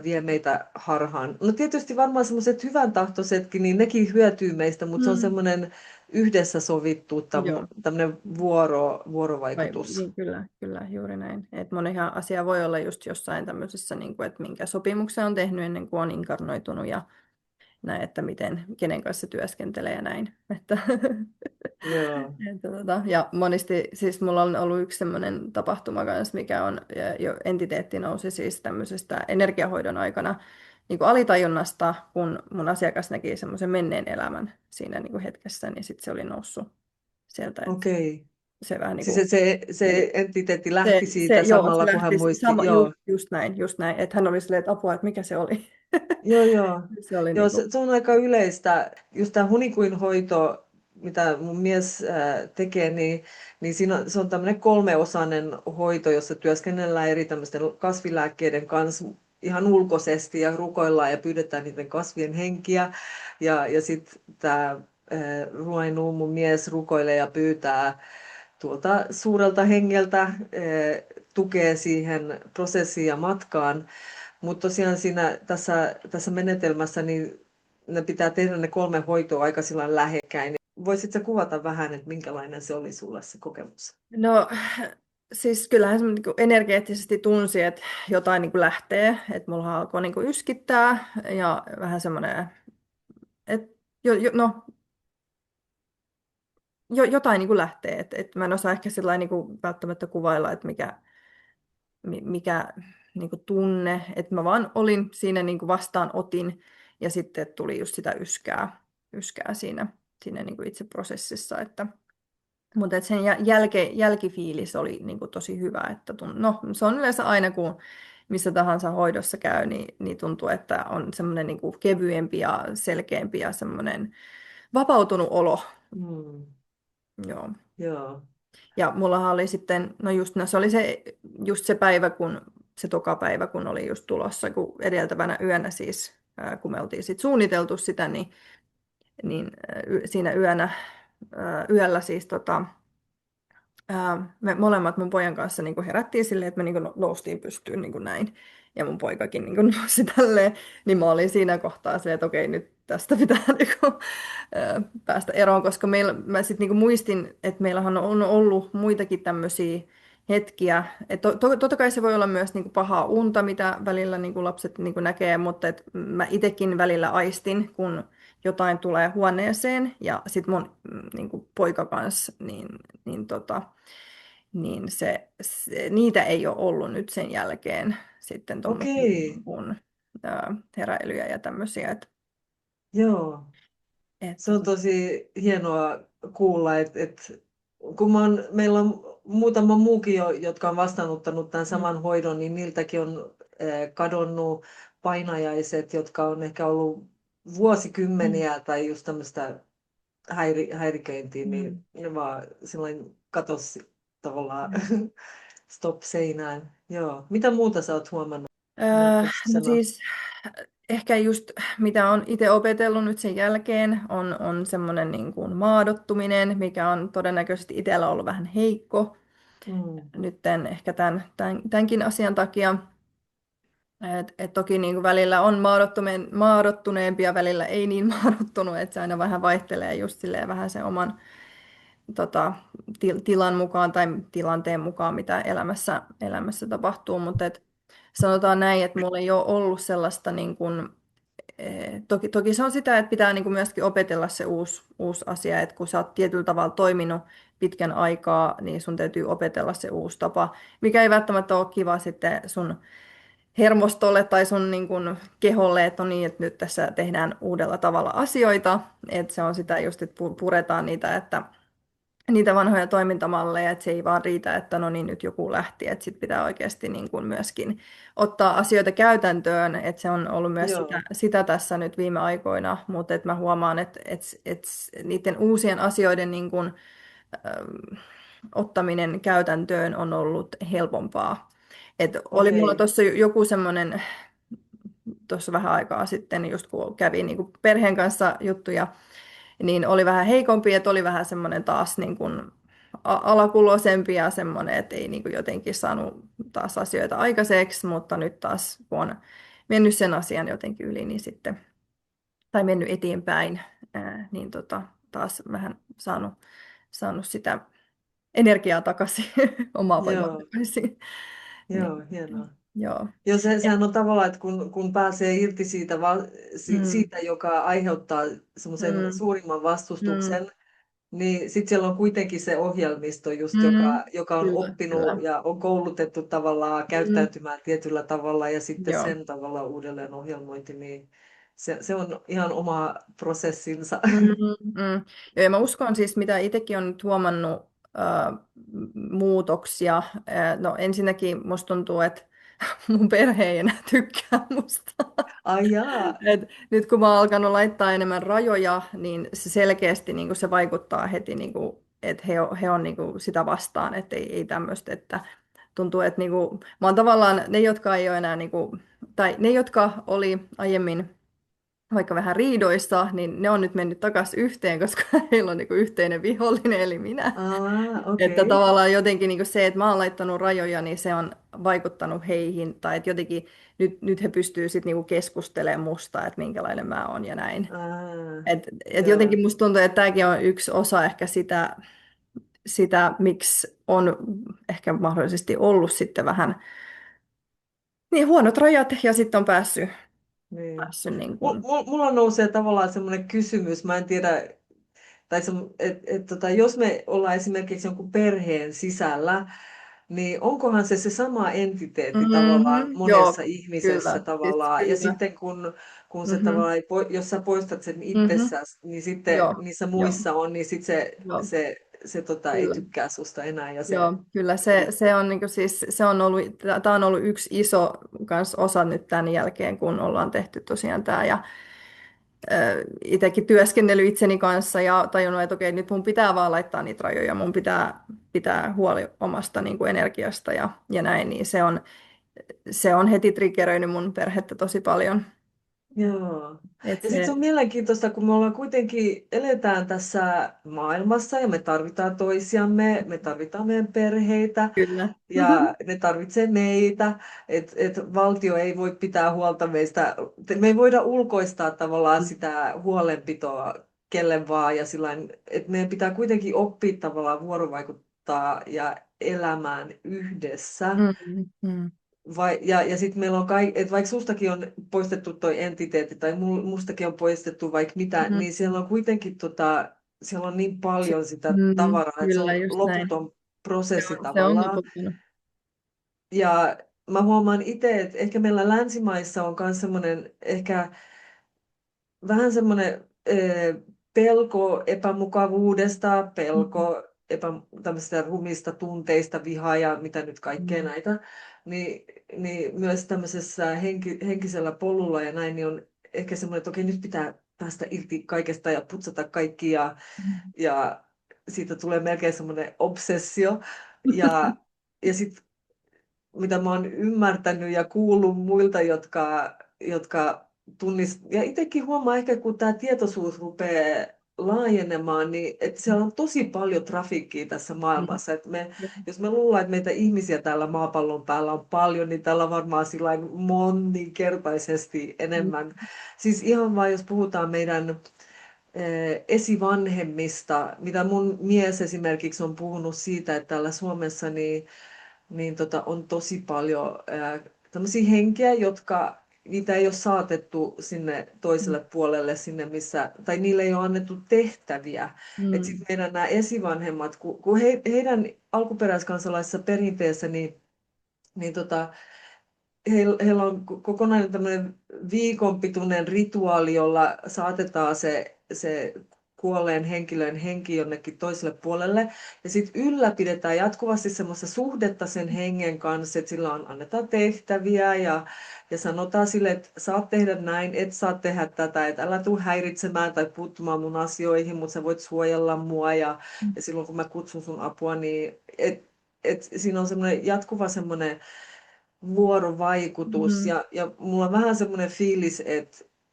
vie meitä harhaan. No tietysti varmaan semmoiset hyvän tahtoisetkin, niin nekin hyötyy meistä, mutta se on Mm. semmoinen yhdessä sovittu Joo. tämmöinen vuorovaikutus. Niin kyllä, kyllä, juuri näin. Et monihan asia voi olla just jossain tämmöisessä, niin kuin, että minkä sopimuksen on tehnyt ennen kuin on inkarnoitunut ja näin, että miten, kenen kanssa työskentelee ja näin. Että, Joo. ja monesti, siis mulla on ollut yksi semmoinen tapahtuma kanssa, mikä on, jo entiteetti nousi siis tämmöisestä energiahoidon aikana niin kuin alitajunnasta, kun mun asiakas näki semmoisen menneen elämän siinä niin kuin hetkessä, niin sitten se oli noussut sieltä, että Okei. se vähän niin Siis kuin se meni. entiteetti lähti siitä Joo, se samalla, kun hän lähti muisti. sama, Joo, just näin, että hän oli silleen, että apua, että mikä se oli. joo, joo. Se oli Joo, niinku, se on aika yleistä. Just tämä hunikuinhoito, mitä mun mies tekee, niin se on tämmöinen kolmeosainen hoito, jossa työskennellään eri tämmöisten kasvilääkkeiden kanssa ihan ulkoisesti ja rukoillaan ja pyydetään niiden kasvien henkiä. Ja sitten tämä Ruainu, mun mies, rukoilee ja pyytää tuolta suurelta hengeltä tukea siihen prosessiin ja matkaan. Mutta tosiaan tässä menetelmässä niin ne pitää tehdä ne kolme hoitoa aika sillä lähekkäin. Voisitko kuvata vähän, että minkälainen se oli sulle se kokemus? no siis kyllähän se niinku energeettisesti tunsi, että jotain niinku lähtee, että mulla alkoi niinku yskittää ja vähän semmoinen, että no, jotain niinku lähtee, että mä en osaa ehkä sillä niinku välttämättä kuvailla, että mikä niinku tunne, että mä vaan olin siinä niinku vastaan otin ja sitten tuli just sitä yskää siinä niinku itse prosessissa, että mutta sen jälkifiilis oli niinku tosi hyvä, että no se on yleensä aina kun missä tahansa hoidossa käy, niin tuntuu, että on semmoinen niinku kevyempi ja selkeämpi ja semmoinen vapautunut olo. Mm, Joo. joo. Ja mullahan oli sitten, no just no, se oli just se päivä, se toka päivä, kun oli just tulossa, kun edeltävänä yönä siis, kun me oltiin sit suunniteltu sitä, niin siinä yöllä siis me molemmat mun pojan kanssa niin kuin herättiin silleen, että me niin kuin noustiin pystyyn niin kuin näin. Ja mun poikakin niin kuin nousi tälleen. Niin mä olin siinä kohtaa silleen, että okei, nyt tästä pitää niin kuin, päästä eroon. Koska mä sitten niin kuin muistin, että meillähän on ollut muitakin tämmöisiä hetkiä. Että totta kai se voi olla myös niin kuin pahaa unta, mitä välillä niin kuin lapset niin kuin näkee. Mutta et mä itsekin välillä aistin, kun jotain tulee huoneeseen. Ja sitten mun niin kuin poika kanssa, niin niitä ei ole ollut nyt sen jälkeen sitten tuommoisia Okei, kun, heräilyjä ja tämmöisiä. joo. Se Että, on tosi hienoa kuulla, että kun meillä on muutama muukin, jotka on vastaanottanut tämän mm, saman hoidon, niin niiltäkin on kadonnut painajaiset, jotka on ehkä ollut mm, vuosikymmeniä tai just tämmöistä häiriköintiin, mm. niin ne vaan silloin katosi tavallaan Joo. stop seinään. Joo. Mitä muuta sä oot huomannut No merkityksenä? siis ehkä just mitä on itse opetellut nyt sen jälkeen on semmoinen niin kuin maadottuminen, mikä on todennäköisesti itsellä ollut vähän heikko Mm. nyt ehkä tämänkin asian takia. Et toki niin kuin välillä on maadottuneempi ja välillä ei niin maadottunut, että se aina vähän vaihtelee just silleen vähän sen oman tilan mukaan tai tilanteen mukaan, mitä elämässä tapahtuu. Mutta sanotaan näin, että mulla ei ole ollut sellaista niin kuin toki se on sitä, että pitää niin kuin myöskin opetella se uusi asia, että kun sä oot tietyllä tavalla toiminut pitkän aikaa, niin sun täytyy opetella se uusi tapa, mikä ei välttämättä ole kiva sitten sun hermostolle tai sun niin kuin keholle, että on niin, että nyt tässä tehdään uudella tavalla asioita, että se on sitä just, että puretaan niitä vanhoja toimintamalleja, että se ei vaan riitä, että no niin, nyt joku lähti, että sit pitää oikeasti niin kuin myöskin ottaa asioita käytäntöön, että se on ollut myös Joo, sitä tässä nyt viime aikoina, mutta että mä huomaan, että niiden uusien asioiden niin kuin, ottaminen käytäntöön on ollut helpompaa. Et oli mulla okei. tuossa joku semmoinen, tuossa vähän aikaa sitten, just kun kävi niin kuin perheen kanssa juttuja, niin oli vähän heikompi, että oli vähän semmoinen taas niin kuin alakuloisempi ja semmoinen, että ei niin kuin jotenkin saanut taas asioita aikaiseksi, mutta nyt taas kun on mennyt sen asian jotenkin yli, niin sitten, tai mennyt eteenpäin, niin taas vähän saanut sitä energiaa takaisin, omaa voimaa Joo, takaisin. Niin, joo, hienoa. joo. Joo, Et, sehän on tavallaan, että kun pääsee irti mm, siitä, joka aiheuttaa semmoisen mm, suurimman mm, vastustuksen, niin sitten siellä on kuitenkin se ohjelmisto just, mm, joka on kyllä, kyllä. oppinut ja on koulutettu tavallaan Mm, käyttäytymään tietyllä tavalla ja sitten joo. sen tavalla uudelleen ohjelmointi, niin se on ihan oma prosessinsa. Mm, mm. Joo, ja mä uskon siis, mitä itsekin on nyt huomannut muutoksia. No ensinnäkin musta tuntuu, että mun perhe ei enää tykkää musta. Ai jaa, Nyt kun mä oon alkanut laittaa enemmän rajoja, niin se selkeästi niin kuin se vaikuttaa heti, niin kuin, että he on niin kuin sitä vastaan, että ei tämmöistä, että tuntuu, että niin kuin, mä oon tavallaan ne, jotka ei ole enää, niin kuin, tai ne, jotka oli aiemmin vaikka vähän riidoissa, niin ne on nyt mennyt takaisin yhteen, koska heillä on niin kuin yhteinen vihollinen, eli minä. Että okei. tavallaan jotenkin niin kuin se, että mä oon laittanut rajoja, niin se on vaikuttanut heihin, tai että jotenkin nyt he pystyvät sitten niin keskustelemaan musta, että minkälainen mä oon ja näin. Et Joo. jotenkin musta tuntuu, että tämäkin on yksi osa ehkä miksi on ehkä mahdollisesti ollut sitten vähän niin huonot rajat, ja sitten on Niin. päässyt niin kuin, Mulla nousee tavallaan semmoinen kysymys, mä en tiedä, tai jos me ollaan esimerkiksi jonkun perheen sisällä, niin onkohan se sama entiteetti tavallaan monessa Joo, ihmisessä kyllä, siis tavallaan, ja kyllä. sitten kun se Mhm, tavallaan, jos sä poistat sen mhm, itsessäsi, niin sitten joo, niissä joo, muissa on, niin sitten joo, se ei kyllä. tykkää susta enää, ja Joo, kyllä se se on niinku siis, se on ollut, tämä on ollut yksi iso kans osa nyt tämän jälkeen, kun ollaan tehty tosiaan tämä ja itsekin työskennellyt itseni kanssa ja tajunnut, että okei, nyt mun pitää vaan laittaa niitä rajoja, mun pitää huoli omasta niin kuin energiasta ja näin, niin se on heti triggeröinyt mun perhettä tosi paljon. Joo. Et Ja sitten se se, on mielenkiintoista, kun me ollaan kuitenkin, eletään tässä maailmassa ja me tarvitaan toisiamme, me tarvitaan meidän perheitä kyllä. ja ne tarvitsee meitä. Et valtio ei voi pitää huolta meistä, me ei voida ulkoistaa tavallaan sitä huolenpitoa kelle vaan ja sillain, että meidän pitää kuitenkin oppia tavallaan vuorovaikuttaa ja elämään yhdessä. Mm. Ja sitten meillä on että vaikka sustakin on poistettu toi entiteetti tai mustakin on poistettu vaikka mitä, Mm. niin siellä on kuitenkin siellä on niin Se, paljon sitä tavaraa, että se kyllä, on just näin. loputon prosessi Se on tavallaan. loputtanut. Ja mä huomaan itse, että ehkä meillä länsimaissa on myös semmoinen ehkä vähän semmoinen pelko epämukavuudesta, pelko tämmöisistä rumista tunteista, vihaa ja mitä nyt kaikkea Mm. näitä, niin, niin myös tämmöisessä henkisellä polulla ja näin, niin on ehkä semmoinen, että okei, nyt pitää päästä irti kaikesta ja putsata kaikki ja siitä tulee melkein semmoinen obsessio. Ja sitten mitä mä oon ymmärtänyt ja kuullut muilta, jotka ja itsekin huomaa ehkä, kun tämä tietoisuus rupeaa laajenemaan, niin että siellä on tosi paljon trafiikkia tässä Mm. maailmassa. Jos me luullaan, että meitä ihmisiä täällä maapallon päällä on paljon, niin täällä on varmaan sillain moninkertaisesti Mm. enemmän. Siis ihan vain, jos puhutaan meidän esivanhemmista, mitä mun mies esimerkiksi on puhunut siitä, että täällä Suomessa on tosi paljon tämmöisiä henkiä, niitä ei ole saatettu sinne toiselle puolelle, sinne missä, tai niille ei ole annettu tehtäviä. Että Mm. sitten meidän nämä esivanhemmat, kun heidän alkuperäiskansalaisessa perinteessä, niin heillä on kokonainen tämmöinen viikon pituinen rituaali, jolla saatetaan se kuolleen henkilön henki jonnekin toiselle puolelle. Ja sitten ylläpidetään jatkuvasti semmoista suhdetta sen hengen kanssa, että sillä annetaan tehtäviä ja sanotaan sille, että saat tehdä näin, et saa tehdä tätä, että älä tule häiritsemään tai puuttumaan mun asioihin, mutta sä voit suojella mua. Ja silloin kun mä kutsun sun apua, niin siinä on semmoinen jatkuva semmoinen vuorovaikutus Mm. ja mulla on vähän semmoinen fiilis,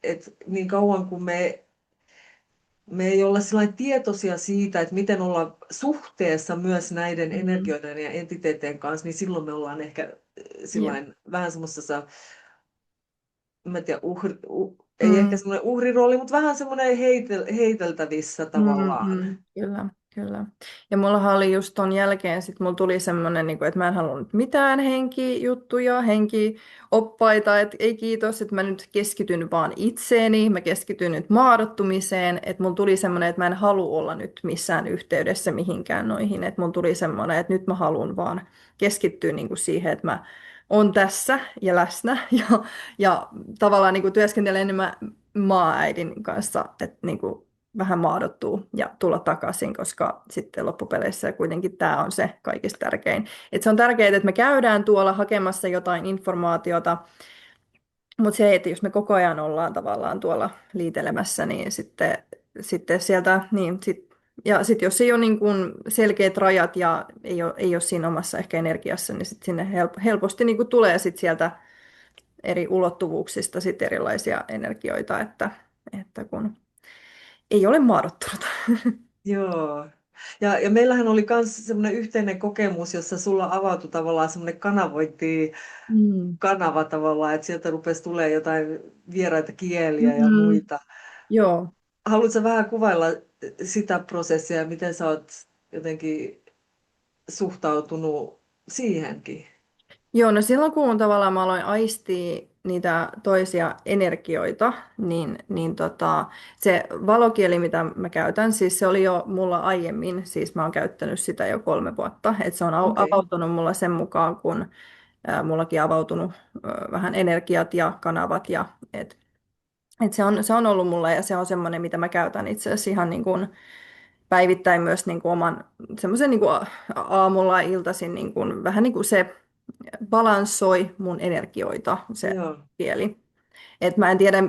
että niin kauan kuin me ei olla sellainen tietoisia siitä, että miten olla suhteessa myös näiden Mm. energioiden ja entiteettien kanssa, niin silloin me ollaan ehkä Jep. sillain, vähän semmoisessa, mä en tiedä, ei ehkä Mm. semmoinen uhrirooli, mutta vähän semmoinen heiteltävissä tavallaan. Kyllä, kyllä. Ja mullahan oli just ton jälkeen, sit mulla tuli semmoinen, niin että mä en halunnut mitään henkijuttuja, henkioppaita, että ei kiitos, että mä nyt keskityn vaan itseeni, mä keskityn nyt maadottumiseen, että mulla tuli semmoinen, että mä en halua olla nyt missään yhteydessä mihinkään noihin, että mulla tuli semmoinen, että nyt mä haluan vaan keskittyä niin kuin siihen, että mä oon tässä ja läsnä ja tavallaan niin kuin työskentelen enemmän maa-äidin kanssa, että niin kuin vähän maadottua ja tulla takaisin, koska sitten loppupeleissä kuitenkin tämä on se kaikista tärkein. Et se on tärkeää, että me käydään tuolla hakemassa jotain informaatiota, mutta se, että jos me koko ajan ollaan tavallaan tuolla liitelemässä, niin sitten sieltä, ja sitten jos ei ole niin kuin selkeät rajat ja ei ole siinä omassa ehkä energiassa, niin sitten sinne helposti niin kuin tulee sitten sieltä eri ulottuvuuksista sitten erilaisia energioita, että kun ei ole maadottunut. Joo. Ja meillähän oli myös semmoinen yhteinen kokemus, jossa sulla avautui tavallaan semmoinen Mm. kanava tavallaan, että sieltä rupesi tulemaan jotain vieraita kieliä ja Mm, muita. joo. Haluatko vähän kuvailla sitä prosessia ja miten sä oot jotenkin suhtautunut siihenkin? Joo, no silloin kun tavallaan mä aloin aistia niitä toisia energioita, se valokieli, mitä mä käytän, siis se oli jo mulla aiemmin, siis mä oon käyttänyt sitä jo 3 vuotta, että se on Okei. avautunut mulla sen mukaan, kun mullakin avautunut vähän energiat ja kanavat, ja et se on ollut mulla, ja se on semmoinen, mitä mä käytän itse asiassa ihan niin kuin päivittäin myös niin kuin oman semmoisen niin kuin aamulla ja iltaisin niin kuin, vähän niin kuin se balanssoi mun energioita, se Joo. kieli. Et mä en tiedä,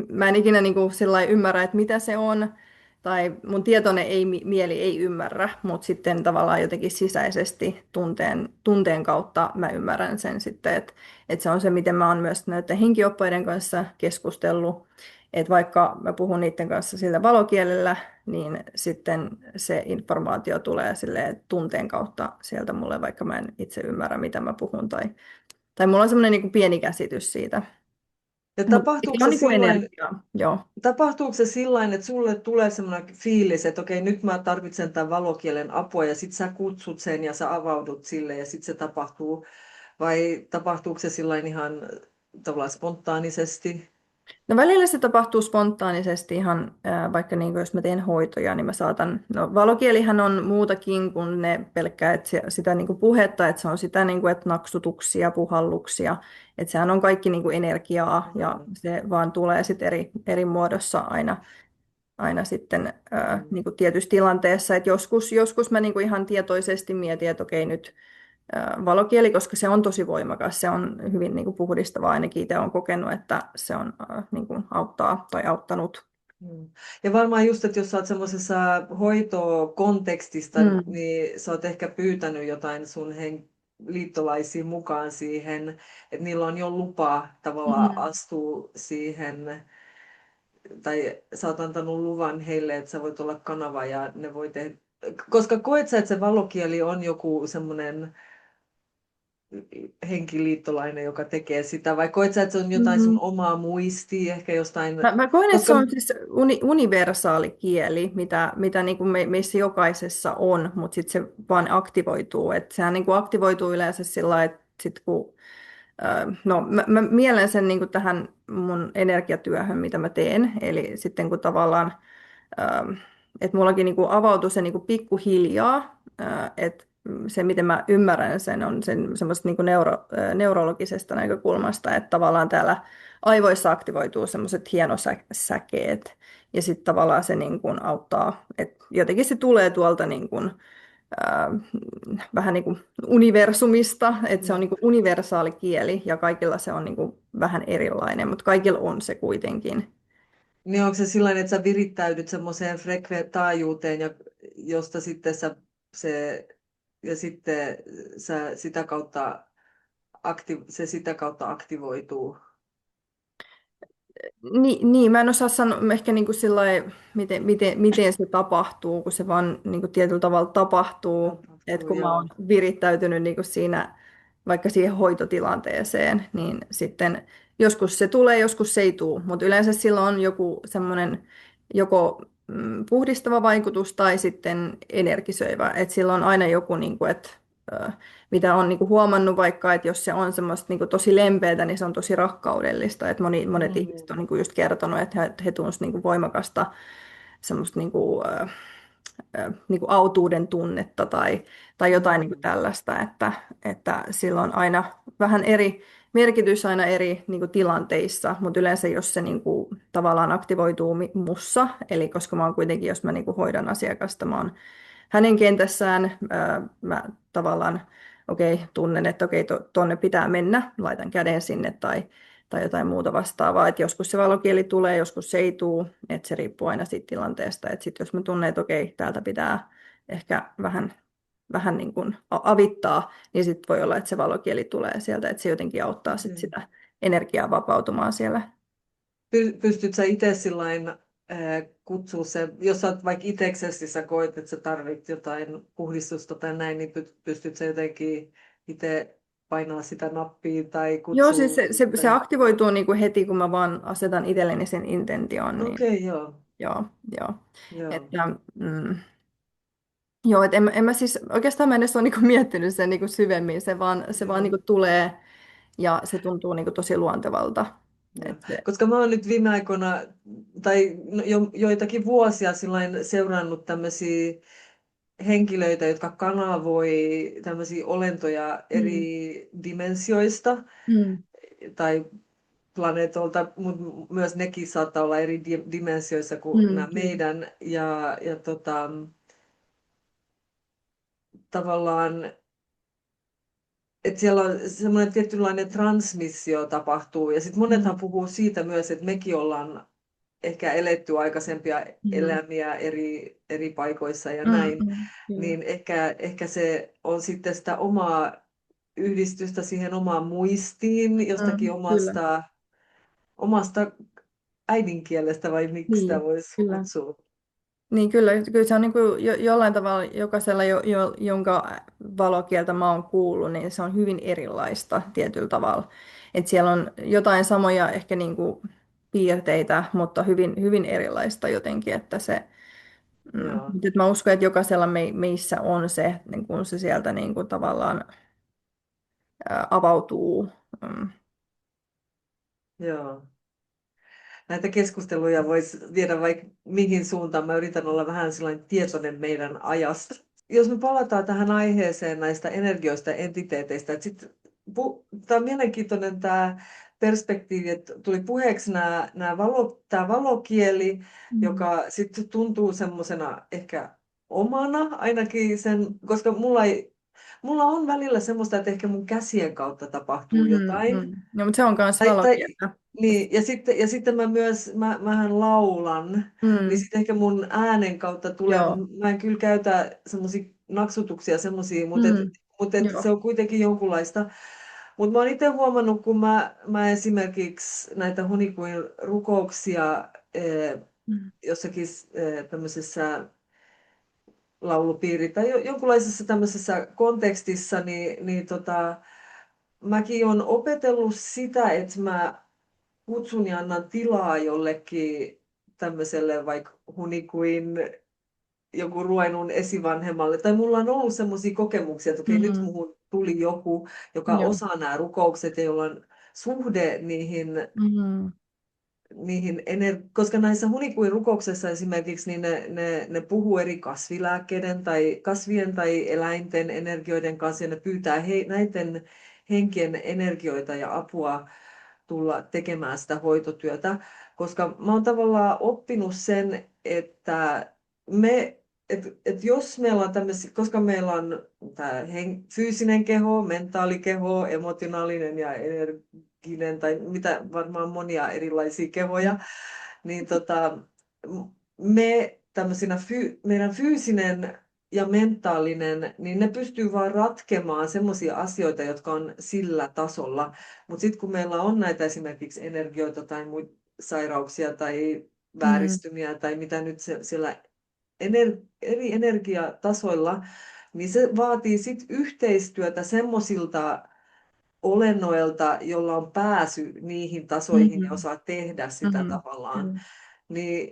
mä en ikinä niin kuin sillä lailla ymmärrä, että mitä se on, tai mun tietoinen mieli ei ymmärrä, mutta sitten tavallaan jotenkin sisäisesti tunteen kautta mä ymmärrän sen sitten, että se on se, miten mä oon myös näiden henkioppaiden kanssa keskustellut, että vaikka mä puhun niiden kanssa sillä valokielellä, niin sitten se informaatio tulee sille tunteen kautta sieltä mulle, vaikka mä en itse ymmärrä, mitä mä puhun, tai mulla on semmoinen niin kuin pieni käsitys siitä. Ja Mutta on niin kuin energiaa, joo. tapahtuuko se sillain, että sulle tulee semmoinen fiilis, että okei, nyt mä tarvitsen tämän valokielen apua ja sit sä kutsut sen ja sä avaudut sille ja sit se tapahtuu? Vai tapahtuuko se sillain ihan tavallaan spontaanisesti? No välillä se tapahtuu spontaanisesti ihan, vaikka niin kuin jos mä teen hoitoja, niin mä saatan, no valokielihän on muutakin kuin ne pelkkää, että sitä niin kuin puhetta, että se on sitä niin kuin, että naksutuksia, puhalluksia, että sehän on kaikki niin kuin energiaa ja Mm, se vaan tulee sitten eri muodossa aina sitten mm, niin kuin tietyssä tilanteessa, että joskus mä niin kuin ihan tietoisesti mietin, että okei nyt valokieli, koska se on tosi voimakas, se on hyvin niin kuin puhdistavaa, ainakin itse olen kokenut, että se on niin kuin auttaa tai auttanut. mm. Ja varmaan just, että jos sä oot semmoisessa hoitokontekstista, Mm. niin sä oot ehkä pyytänyt jotain sun liittolaisia mukaan siihen, että niillä on jo lupa tavallaan Mm. astua siihen tai sä oot antanut luvan heille, että sä voit olla kanava ja ne voi tehdä. Koska koet sä, että se valokieli on joku semmoinen henkiliittolainen, joka tekee sitä, vai koet sä, että se on jotain sun Mm. omaa muistia, ehkä jostain, Mä koen, että koska se on siis universaali kieli, mitä niin kuin meissä jokaisessa on, mutta sitten se vaan aktivoituu. Sehän niin kuin aktivoituu yleensä sillä lailla, että sit kun No, mä mielen sen niin kuin tähän mun energiatyöhön, mitä mä teen. Eli sitten kun tavallaan, että mullakin niin kuin avautui se niin kuin pikkuhiljaa, että se, miten mä ymmärrän sen, on sen semmoista niin kuin neurologisesta näkökulmasta, että tavallaan täällä aivoissa aktivoituu semmoiset hienosäkeet, ja sitten tavallaan se niin kuin auttaa, että jotenkin se tulee tuolta niin kuin ää, vähän niin kuin universumista, että se on niin kuin universaali kieli ja kaikilla se on niin kuin vähän erilainen, mutta kaikilla on se kuitenkin. Niin onko se sellainen, että sä virittäydyt semmoiseen taajuuteen, josta sitten se, ja sitten sitä kautta se sitä kautta aktivoituu? Niin, mä en osaa sanoa ehkä niin kuin sillai, miten se tapahtuu, kun se vaan niin kuin tietyllä tavalla tapahtuu. Että Tapahtuu, kun mä joo. oon virittäytynyt niin kuin siinä, vaikka siihen hoitotilanteeseen, niin sitten joskus se tulee, joskus se ei tule. Mutta yleensä silloin on joku semmoinen joko puhdistava vaikutus tai sitten energisöivä. Että sillä on aina joku, niin kuin, että mitä on niinku huomannut vaikka, että jos se on semmoista niinku tosi lempeätä, niin se on tosi rakkaudellista. Että monet ihmiset Mm. on niinku just kertonut, että he tunsivat niinku voimakasta semmoista niinku autuuden tunnetta tai jotain niinku Mm. tällaista, että sillä on aina vähän eri merkitys aina eri niinku tilanteissa, mutta yleensä jos se niinku tavallaan aktivoituu mussa, eli koska mä oon kuitenkin, jos mä niinku hoidan asiakasta, mä oon hänen kentässään, mä tavallaan tunnen, että tonne pitää mennä, laitan käden sinne tai jotain muuta vastaavaa. Että joskus se valokieli tulee, joskus se ei tule, että se riippuu aina siitä tilanteesta. Että sit jos mä tunnen, että täältä pitää ehkä vähän niin kuin avittaa, niin sitten voi olla, että se valokieli tulee sieltä, että se jotenkin auttaa sit Okei. sitä energiaa vapautumaan siellä. Pystyt sä itse sillain kutsua se, jos sä oot vaikka itseksesi, sä koet, että sä tarvit jotain puhdistusta tai näin, niin pystyt sä jotenkin itse painaa sitä nappia tai Joo, siis kutsua? se Tai... aktivoituu niin kuin heti, kun mä vaan asetan itselleni sen intention, niin Okei, joo. joo, joo. Joo. Että, joo, et en mä siis, oikeastaan mä en edes ole niinku miettinyt sen niinku syvemmin, se vaan Joo. niinku tulee ja se tuntuu niinku tosi luontevalta. Joo. Et se, Koska mä oon nyt viime aikoina, tai no, joitakin vuosia sillain seurannut tämmöisiä henkilöitä, jotka kanavoi tämmöisiä olentoja mm, eri dimensioista mm, tai planeetolta, mutta myös nekin saattaa olla eri dimensioissa kuin nämä kyllä. meidän. Ja tavallaan, että siellä on semmoinen tietynlainen transmissio tapahtuu. Ja sitten Mm, monethan puhuu siitä myös, että mekin ollaan ehkä eletty aikaisempia mm, elämiä eri paikoissa ja näin. kyllä. Niin ehkä se on sitten sitä omaa yhdistystä siihen omaan muistiin, jostakin Kyllä. omasta äidinkielestä, vai miksi sitä Niin, voisi kyllä. kutsua? Niin kyllä se on niin kuin jollain tavalla jokaisella, jonka valokieltä mä oon kuullut, niin se on hyvin erilaista tietyllä tavalla. Et siellä on jotain samoja ehkä niin kuin piirteitä, mutta hyvin, hyvin erilaista jotenkin, että se, Joo, mutta mä uskon, että jokaisella meissä on se, niin kun se sieltä niin kuin tavallaan avautuu. Mm. joo. Näitä keskusteluja voisi viedä vaikka mihin suuntaan. Mä yritän olla vähän sellainen tietoinen meidän ajasta. Jos me palataan tähän aiheeseen näistä energioista ja entiteeteistä, että tämä on mielenkiintoinen tämä perspektiivi, että tuli puheeksi tämä valokieli, Mm. joka sitten tuntuu semmoisena ehkä omana, ainakin sen, koska mulla on välillä semmoista, että ehkä mun käsien kautta tapahtuu jotain. No, mutta se on myös Tai, valokieltä. niin, ja sitten mähän laulan, niin Mm. sitten ehkä mun äänen kautta tulee, Joo. mutta mä en kyllä käytä semmoisia naksutuksia semmoisia, Mm. mutta se Joo. on kuitenkin jonkunlaista. Mutta mä oon itse huomannut, kun mä esimerkiksi näitä hunikuin rukouksia Mm. jossakin tämmöisessä laulupiiri tai jonkunlaisessa tämmöisessä kontekstissa, niin mäkin olen opetellut sitä, että mä kutsun ja annan tilaa jollekin tämmöiselle vaikka hunikuin joku ruoinun esivanhemmalle. Tai mulla on ollut semmoisia kokemuksia, että okei, nyt Mm. muhun tuli joku, joka Joo. osaa nämä rukoukset ja jolla on suhde Mm. koska näissä hunikuin rukouksissa esimerkiksi niin ne puhuu eri kasvilääkkeiden tai kasvien tai eläinten energioiden kanssa ja ne pyytää näiden henkien energioita ja apua tulla tekemään sitä hoitotyötä, koska mä oon tavallaan oppinut sen, että jos meillä on tämmöisiä, koska meillä on tämä fyysinen keho, mentaalikeho, emotionaalinen ja energinen tai mitä varmaan monia erilaisia kehoja, niin me tämmöisenä meidän fyysinen ja mentaalinen, niin ne pystyy vaan ratkemaan semmoisia asioita, jotka on sillä tasolla. Mutta sitten kun meillä on näitä esimerkiksi energioita tai muita sairauksia tai Mm. vääristymiä tai mitä nyt siellä eri energiatasoilla, niin se vaatii sit yhteistyötä semmoisilta olennoilta, jolla on pääsy niihin tasoihin ja Mm. osaa tehdä sitä Mm. tavallaan. Kyllä. Niin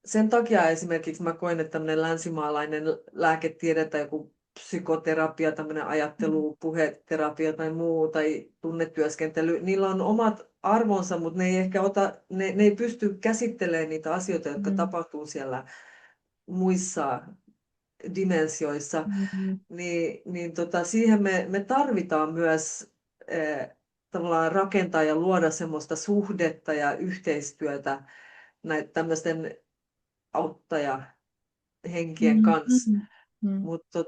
sen takia esimerkiksi mä koen, että tämmöinen länsimaalainen lääketiede tai joku psykoterapia, tämmöinen Mm. ajattelu, puheterapia tai muu tai tunnetyöskentely, niillä on omat arvonsa, mutta ne ei ehkä ne ei pysty käsittelemään niitä asioita, jotka Mm. tapahtuu siellä muissa dimensioissa, Mm. siihen me tarvitaan myös tavallaan rakentaa ja luoda semmoista suhdetta ja yhteistyötä näitä tämmöisten auttajahenkien Mm. kanssa. Mm. Mm. Mutta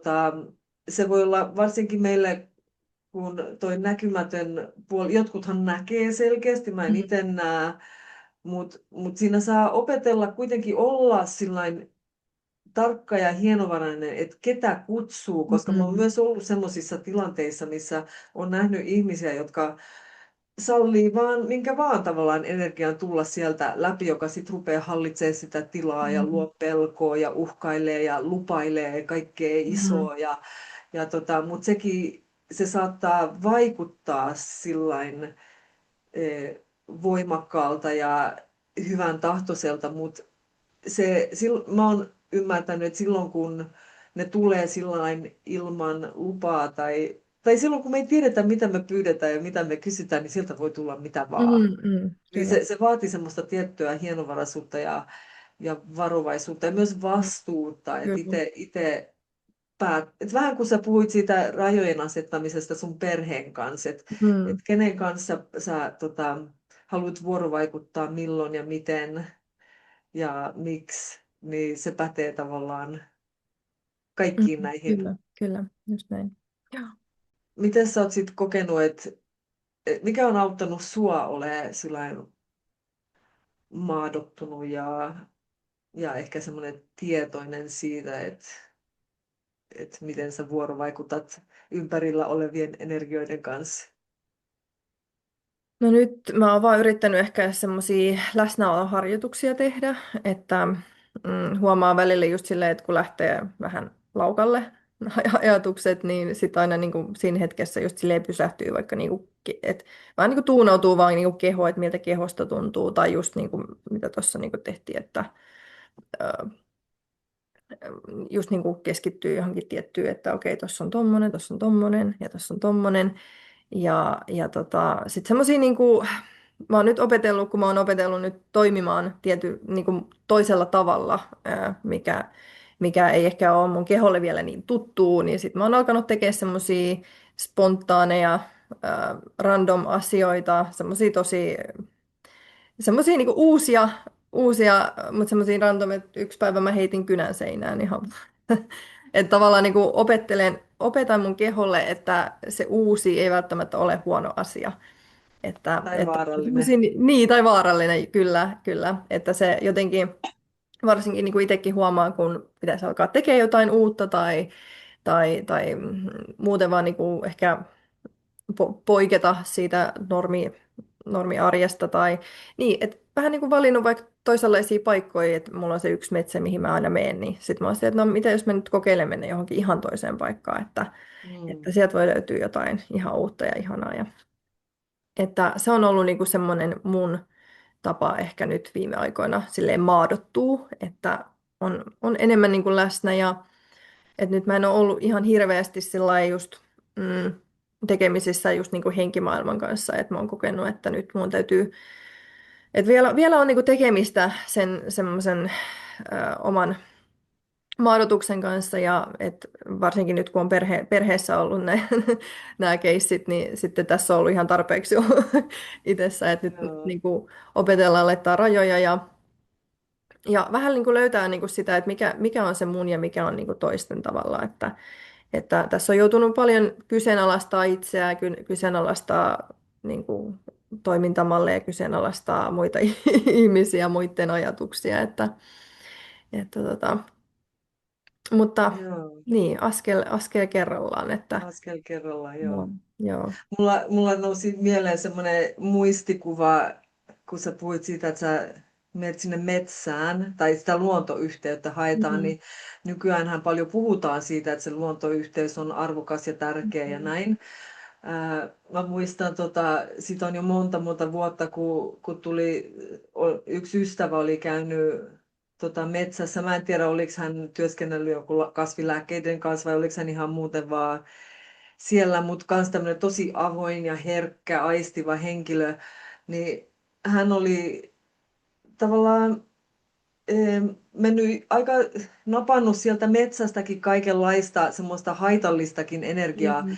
se voi olla varsinkin meille, kun toi näkymätön puoli, jotkuthan näkee selkeästi, mä en Mm. itse näe, mut siinä saa opetella kuitenkin olla sillain tarkka ja hienovarainen, että ketä kutsuu, koska mä oon Mm. myös ollut semmoisissa tilanteissa, missä on nähnyt ihmisiä, jotka sallii vaan minkä vaan tavallaan energian tulla sieltä läpi, joka sitten rupeaa hallitsemaan sitä tilaa ja Mm. luo pelkoa ja uhkailee ja lupailee kaikkea Mm. isoa. Mutta se saattaa vaikuttaa sillain voimakkaalta ja hyvän tahtoiselta, mutta mä oon ymmärtänyt, että silloin kun ne tulee sillain ilman lupaa tai silloin kun me ei tiedetä, mitä me pyydetään ja mitä me kysytään, niin sieltä voi tulla mitä vaan. Mm. Mm. Niin Kyllä. se vaatii semmoista tiettyä hienovaraisuutta ja varovaisuutta ja myös Mm. vastuutta, että Kyllä. itse et vähän kun sä puhuit siitä rajojen asettamisesta sun perheen kanssa, että Mm. kenen kanssa sä haluat vuorovaikuttaa milloin ja miten ja miksi, niin se pätee tavallaan kaikkiin Mm. näihin. Kyllä. Kyllä. Just näin. Joo. Miten sä oot sit kokenut, että mikä on auttanut sua olemaan sillain maadottunut ja ehkä semmoinen tietoinen siitä, että miten sä vuorovaikutat ympärillä olevien energioiden kanssa? No nyt mä oon vaan yrittänyt ehkä semmoisia läsnäoloharjoituksia tehdä, että huomaa välillä just silleen, että kun lähtee vähän laukalle ajatukset, niin sitten aina niin kuin siinä hetkessä just silleen pysähtyy vaikka niin kuin, että vähän niin kuin tuunautuu vaan niin kuin keho, että miltä kehosta tuntuu, tai just niin kuin, mitä tuossa niin kuin tehtiin, että just niin kuin keskittyy johonkin tiettyyn, että okei, tuossa on tommonen ja tuossa on tommonen. Sitten semmoisia, niin kuin, mä oon nyt opetellut, kun mä oon opetellut nyt toimimaan niin kuin toisella tavalla, mikä ei ehkä ole mun keholle vielä niin tuttuu, niin sitten mä oon alkanut tekemään semmoisia spontaaneja, random asioita, semmoisia tosi semmoisia niinku uusia, mutta semmoisia random, että yksi päivä mä heitin kynän seinään ihan. Että tavallaan niinku opetan mun keholle, että se uusi ei välttämättä ole huono asia. Tai Että vaarallinen. niin, tai vaarallinen, kyllä, kyllä. Että se jotenkin, varsinkin niin kuin itsekin huomaa, kun pitäisi alkaa tekemään jotain uutta tai muuten vaan niin kuin ehkä poiketa siitä normiarjesta tai niin, että vähän niin kuin valinnut vaikka toisenlaisia paikkoja, että mulla on se yksi metsä, mihin mä aina menen, niin sitten mä oon että no mitä jos mä nyt kokeilen mennä johonkin ihan toiseen paikkaan, että Mm. sieltä voi löytyä jotain ihan uutta ja ihanaa. Että se on ollut niin kuin semmoinen mun tapa ehkä nyt viime aikoina silleen maadottuu, että on enemmän niin kuin läsnä Et nyt mä en ole ollut ihan hirveästi sillä lailla just mm, tekemisissä just niin kuin henkimaailman kanssa, että mä oon kokenut, että nyt mun täytyy, että vielä on niin kuin tekemistä sen semmoisen oman maadotuksen kanssa ja et varsinkin nyt kun on perheessä ollut nämä keissit, niin sitten tässä on ollut ihan tarpeeksi jo itsessä, että nyt Joo. niin kuin opetellaan laittaa rajoja ja vähän niin kuin löytää niin kuin sitä, että mikä on se mun ja mikä on niin kuin toisten tavalla, että tässä on joutunut paljon kyseenalaistaa itseään, kyseenalaistaa niin kuin toimintamalleja, kyseenalaistaa muita ihmisiä, muiden ajatuksia, että mutta Joo. niin, askel kerrallaan, että Askel kerrallaan, joo, joo. joo. Mulla nousi mieleen semmoinen muistikuva, kun sä puhuit siitä, että sä menet sinne metsään tai sitä luontoyhteyttä haetaan, Mm, niin nykyäänhän paljon puhutaan siitä, että se luontoyhteys on arvokas ja tärkeä ja mm, näin. Mä muistan, siitä on jo monta vuotta, kun yksi ystävä oli käynyt metsässä. Mä en tiedä, oliko hän työskennellyt joku kasvilääkkeiden kanssa vai oliko hän ihan muuten vaan siellä, mutta kans tämmöinen tosi avoin ja herkkä, aistiva henkilö, niin hän oli tavallaan mennyt aika napannut sieltä metsästäkin kaikenlaista semmoista haitallistakin energiaa, mm,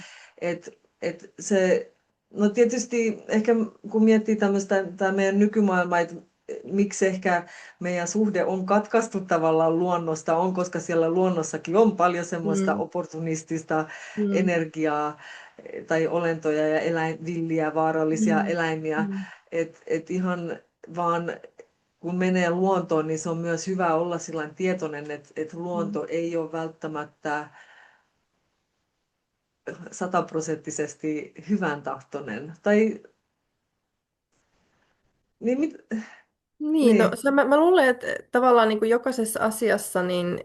et se, no tietysti ehkä kun miettii tämmöistä tämä meidän nykymaailmaa, että miksi ehkä meidän suhde on katkaistu tavallaan luonnosta, on koska siellä luonnossakin on paljon semmoista mm, opportunistista mm, energiaa tai olentoja ja villiä, vaarallisia mm, eläimiä, mm, et ihan vaan kun menee luontoon, niin se on myös hyvä olla sillain tietoinen, että mm. luonto ei ole välttämättä sataprosenttisesti hyvän tahtoinen. Tai niin, Niin, no niin, mä luulen, että tavallaan niin kuin jokaisessa asiassa niin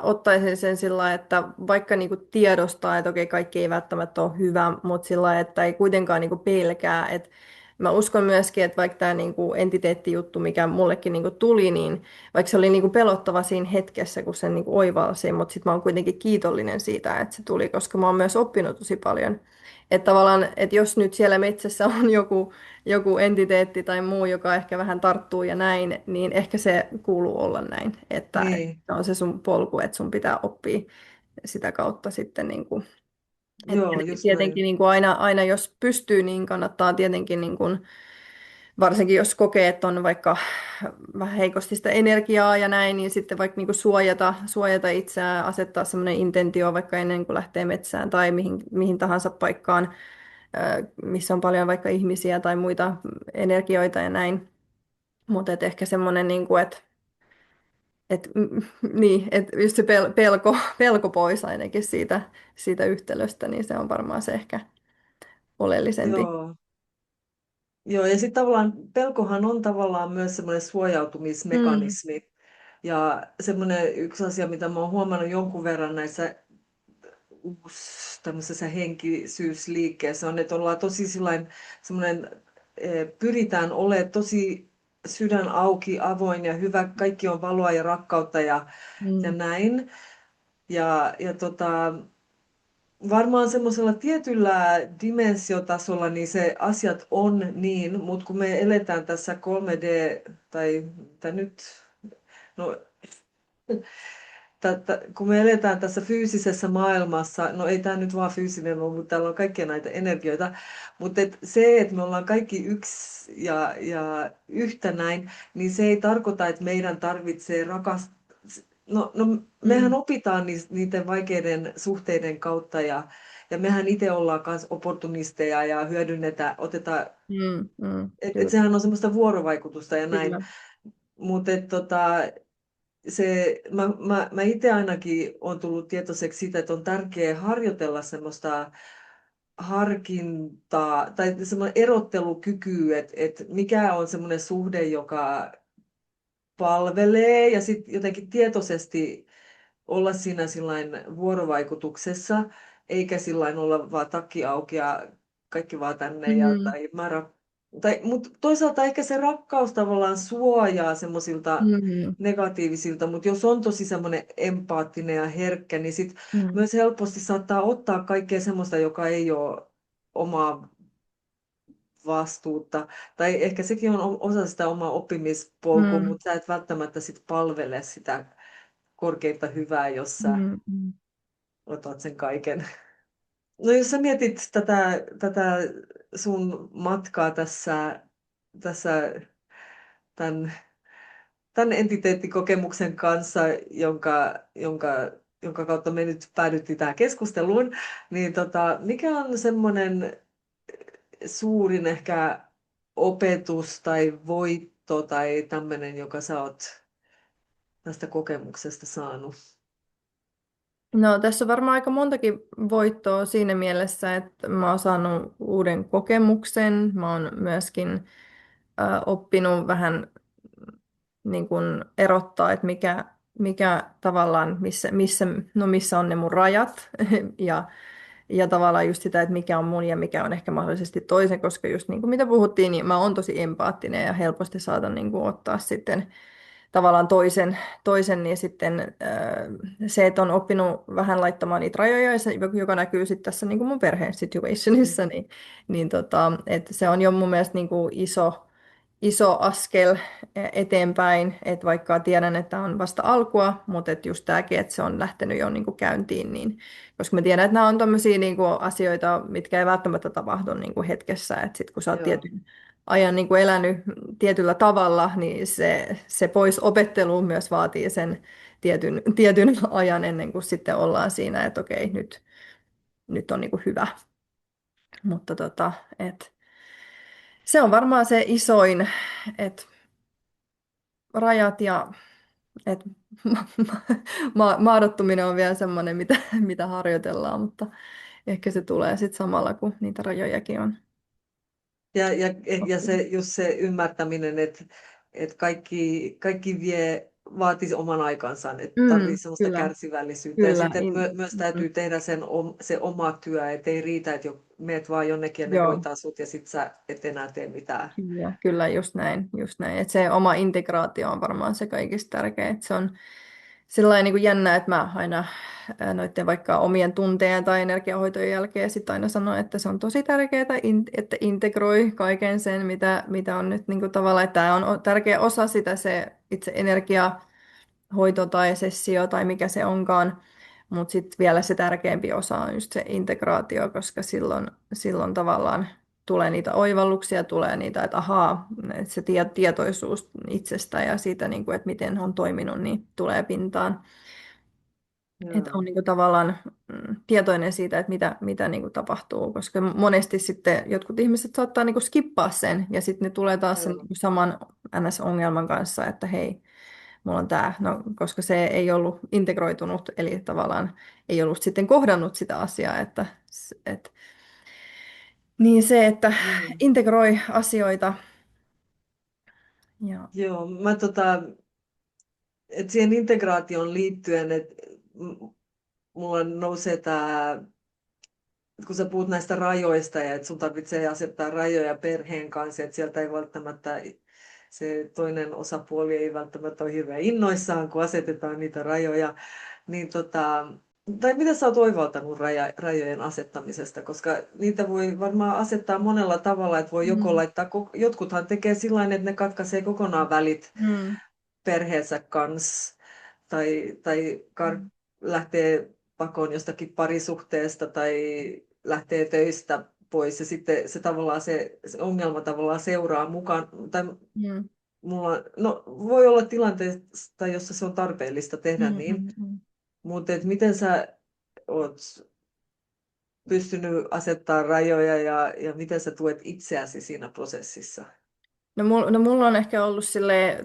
ottaisin sen sillä lailla, että vaikka niin kuin tiedostaa, että okei, kaikki ei välttämättä ole hyvä, mutta sillä lailla, että ei kuitenkaan niin kuin pelkää. Että mä uskon myöskin, että vaikka tämä niin kuin entiteettijuttu, mikä mullekin niin kuin tuli, niin vaikka se oli niin kuin pelottava siinä hetkessä, kun sen niin kuin oivalsi, mutta sitten mä oon kuitenkin kiitollinen siitä, että se tuli, koska mä oon myös oppinut tosi paljon. Että tavallaan, että jos nyt siellä metsässä on joku entiteetti tai muu, joka ehkä vähän tarttuu ja näin, niin ehkä se kuuluu olla näin, että niin, se on se sun polku, että sun pitää oppia sitä kautta sitten, niin kuin, että joo, just tietenkin näin. niin kuin aina jos pystyy, niin kannattaa tietenkin, niin kuin, varsinkin jos kokee, että on vaikka vähän heikosti sitä energiaa ja näin, niin sitten vaikka niin kuin suojata itseään, asettaa semmoinen intentio vaikka ennen kuin lähtee metsään tai mihin tahansa paikkaan, missä on paljon vaikka ihmisiä tai muita energioita ja näin. Mutta ehkä semmoinen, niin kuin, niin, että just se pelko pois ainakin siitä yhtälöstä, niin se on varmaan se ehkä oleellisempi. Joo. Joo, ja sitten tavallaan pelkohan on tavallaan myös semmoinen Mm, suojautumismekanismi. Ja semmoinen yksi asia, mitä mä oon huomannut jonkun verran näissä tämmöisessä henkisyysliikkeessä on, että ollaan tosi sillain semmoinen, pyritään olemaan tosi sydän auki, avoin ja hyvä, kaikki on valoa ja rakkautta ja mm, näin. Varmaan semmoisella tietyllä dimensiotasolla niin se asiat on niin, mutta kun me eletään tässä 3D tai nyt, no kun me eletään tässä fyysisessä maailmassa, no ei tämä nyt vaan fyysinen ole, mutta täällä on kaikkia näitä energioita, mutta se, että me ollaan kaikki yksi ja yhtä näin, niin se ei tarkoita, että meidän tarvitsee rakastaa. No mehän mm, opitaan niiden vaikeiden suhteiden kautta ja mehän itse ollaan myös opportunisteja ja hyödynnetään, otetaan, että kyllä, sehän on semmoista vuorovaikutusta ja näin, kyllä. mutta mä itse ainakin olen tullut tietoiseksi siitä, että on tärkeää harjoitella semmoista harkintaa tai semmoinen erottelukyky, että mikä on semmoinen suhde, joka palvelee ja sitten jotenkin tietoisesti olla siinä sillain vuorovaikutuksessa, eikä sillain olla vaan takki auki ja kaikki vaan tänne ja, Mm, tai mä mutta toisaalta ehkä se rakkaus tavallaan suojaa semmoisilta Mm, negatiivisilta, mutta jos on tosi semmoinen empaattinen ja herkkä, niin sit mm, myös helposti saattaa ottaa kaikkea semmoista, joka ei ole omaa vastuutta. Tai ehkä sekin on osa sitä omaa oppimispolkua, mm, mutta sä et välttämättä sit palvele sitä korkeinta hyvää, jos sä mm, mm. otat sen kaiken. No jos sä mietit tätä sun matkaa tässä tämän, tämän entiteettikokemuksen kanssa, jonka kautta me nyt päädyttiin tähän keskusteluun, niin mikä on semmoinen suurin ehkä opetus tai voitto tai tämmöinen, joka sä oot tästä kokemuksesta saanut? No tässä on varmaan aika montakin voittoa siinä mielessä, että mä oon saanut uuden kokemuksen. Mä oon myöskin oppinut vähän niin kuin erottaa, että mikä tavallaan, missä on ne mun rajat ja tavallaan just sitä, että mikä on mun ja mikä on ehkä mahdollisesti toisen, koska just niin kuin mitä puhuttiin, niin mä oon tosi empaattinen ja helposti saatan niin kuin ottaa sitten tavallaan toisen niin sitten se, että on oppinut vähän laittamaan niitä rajoja, ja joka näkyy sitten tässä niin kuin mun perheen Mm. situationissa, niin että se on jo mun mielestä niin kuin iso askel eteenpäin, että vaikka tiedän, että on vasta alkua, mutta että just tämäkin, että se on lähtenyt jo niin kuin käyntiin, niin, koska mä tiedän, että nämä on tämmöisiä niin kuin asioita, mitkä ei välttämättä tapahdu niin kuin hetkessä, että sitten kun sä oot Joo, tietyn ajan niin kuin elänyt tietyllä tavalla, niin se pois opetteluun myös vaatii sen tietyn ajan ennen kuin sitten ollaan siinä, että okei, nyt on niin kuin hyvä. Mutta se on varmaan se isoin, että rajat ja et, maadottuminen on vielä semmoinen, mitä harjoitellaan, mutta ehkä se tulee sitten samalla, kun niitä rajojakin on ja se, oppinut. just se ymmärtäminen, että kaikki vaatii oman aikansa, että tarvii sellaista Kyllä, kärsivällisyyttä. Ja kyllä. sitten myös täytyy tehdä se oma työ, että ei riitä, että meet vaan jonnekin ja ne Joo, hoitaa sut ja sit sä et enää tee mitään. kyllä, just näin, just näin. Et se oma integraatio on varmaan se kaikista tärkein. Et se on sellainen niin kuin jännä, että mä aina noiden vaikka omien tunteen tai energiahoitojen jälkeen sit aina sanon, että se on tosi tärkeää, että integroi kaiken sen, mitä on nyt niin kuin tavallaan, että tämä on tärkeä osa sitä se itse energiahoito tai sessio tai mikä se onkaan, mutta sitten vielä se tärkeämpi osa on just se integraatio, koska silloin tavallaan tulee niitä oivalluksia, tulee niitä, että ahaa, että se tietoisuus itsestä ja siitä, niin kuin, että miten on toiminut, niin tulee pintaan. Että Joo. on niin kuin tavallaan tietoinen siitä, että mitä niin kuin tapahtuu, koska monesti sitten jotkut ihmiset saattaa niin kuin skippaa sen, ja sitten ne tulee taas sen niin Joo. kuin saman NS-ongelman kanssa, että hei, mulla on tämä, no, koska se ei ollut integroitunut, eli tavallaan ei ollut sitten kohdannut sitä asiaa, että niin se, että Joo. integroi asioita ja Joo, et siihen integraatioon liittyen, että mulla nousee tämä, kun sä puhut näistä rajoista ja että sun tarvitsee asettaa rajoja perheen kanssa, että sieltä ei välttämättä se toinen osapuoli ei välttämättä ole hirveän innoissaan, kun asetetaan niitä rajoja, niin tai mitä sä oot oivaltanut rajojen asettamisesta, koska niitä voi varmaan asettaa monella tavalla, että voi joko mm, laittaa, jotkuthan tekee sillä tavalla, että ne katkaisee kokonaan välit mm, perheensä kanssa tai mm, lähtee pakoon jostakin parisuhteesta tai lähtee töistä pois ja sitten se tavallaan se ongelma tavallaan seuraa mukaan. Tai mm, no, voi olla tilanteesta, jossa se on tarpeellista tehdä mm, niin, mm, mm. mutta miten sä oot pystynyt asettaa rajoja ja miten sä tuet itseäsi siinä prosessissa? No mulla on ehkä ollut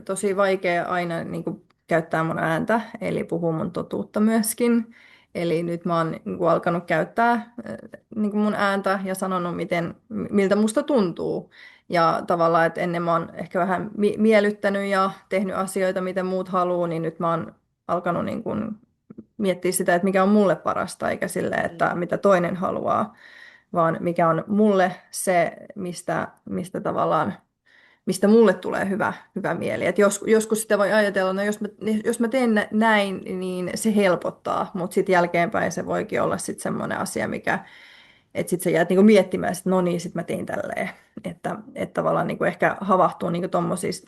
tosi vaikea aina niin kuin käyttää mun ääntä, eli puhua mun totuutta myöskin. Eli nyt mä oon niin kuin alkanut käyttää niin kuin mun ääntä ja sanonut, miltä musta tuntuu. Ja tavallaan, että ennen mä oon ehkä vähän miellyttänyt ja tehnyt asioita, miten muut haluaa, niin nyt mä oon alkanut niin kuin miettiä sitä, että mikä on mulle parasta, eikä sille, että Mm. mitä toinen haluaa. vaan mikä on mulle se, mistä tavallaan mistä mulle tulee hyvä mieli. Et joskus sitä voi ajatella, no jos mä teen näin, niin se helpottaa, mutta sitten jälkeenpäin se voikin olla sitten semmoinen asia, että sitten sä jäät niinku miettimään, että no niin, sitten mä tein tälleen. Että tavallaan niinku ehkä havahtuu niinku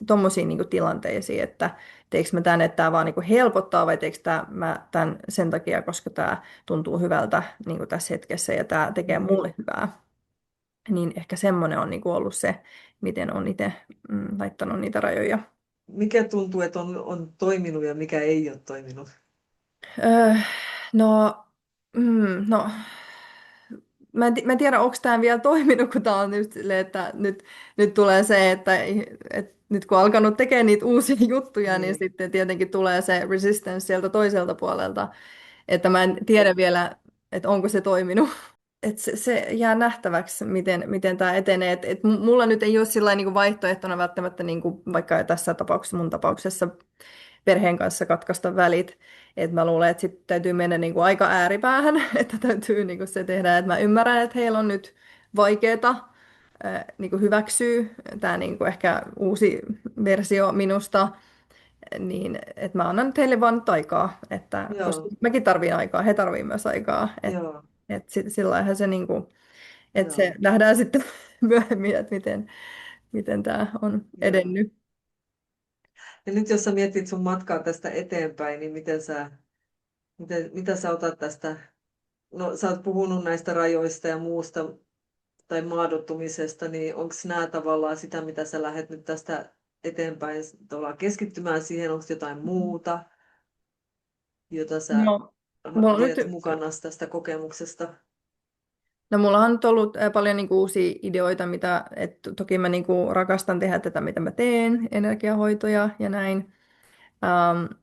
tommosiin niinku tilanteisiin, että teekö mä tämän, että tämä vaan niinku helpottaa vai teekö mä tämän sen takia, koska tämä tuntuu hyvältä niinku tässä hetkessä ja tämä tekee Mm. mulle hyvää. Niin ehkä semmoinen on niinku ollut se, miten on itse laittanut niitä rajoja. Mikä tuntuu, että on toiminut ja mikä ei ole toiminut? Öö, no, no, mä en tiedä, onko tämä vielä toiminut, kun tämä on nyt silleen, että nyt tulee se, että nyt kun on alkanut tekemään niitä uusia juttuja, niin Niin. sitten tietenkin tulee se resistance sieltä toiselta puolelta, että mä en tiedä vielä, että onko se toiminut. Se jää nähtäväksi, miten tämä etenee. Mulla nyt ei ole sillä niin vaihtoehtona välttämättä, niin kuin vaikka tässä tapauksessa, mun tapauksessa, perheen kanssa katkaista välit. Mä luulen, että sitten täytyy mennä niin kuin aika ääripäähän, että täytyy niin kuin se tehdä. Että mä ymmärrän, että heillä on nyt vaikeaa niin kuin hyväksyä tämä niin kuin ehkä uusi versio minusta, niin että mä annan nyt heille vaan nyt aikaa, koska Joo, mäkin tarvitsen aikaa, he tarvitsevat myös aikaa. joo, Sillä laillahan se, niin kuin, että se joo, nähdään sitten myöhemmin, että miten tämä on joo. edennyt. Ja nyt jos sä mietit sun matkaa tästä eteenpäin, niin mitä sä otat tästä? No, sä oot puhunut näistä rajoista ja muusta tai maadottumisesta, niin onko nämä tavallaan sitä, mitä sä lähdet nyt tästä eteenpäin keskittymään siihen, onko jotain muuta, jota sä No, mulla on nyt viet mukana tästä kokemuksesta? No mulla on nyt ollut paljon niinku uusia ideoita, toki mä niinku rakastan tehdä tätä, mitä mä teen, energiahoitoja ja näin.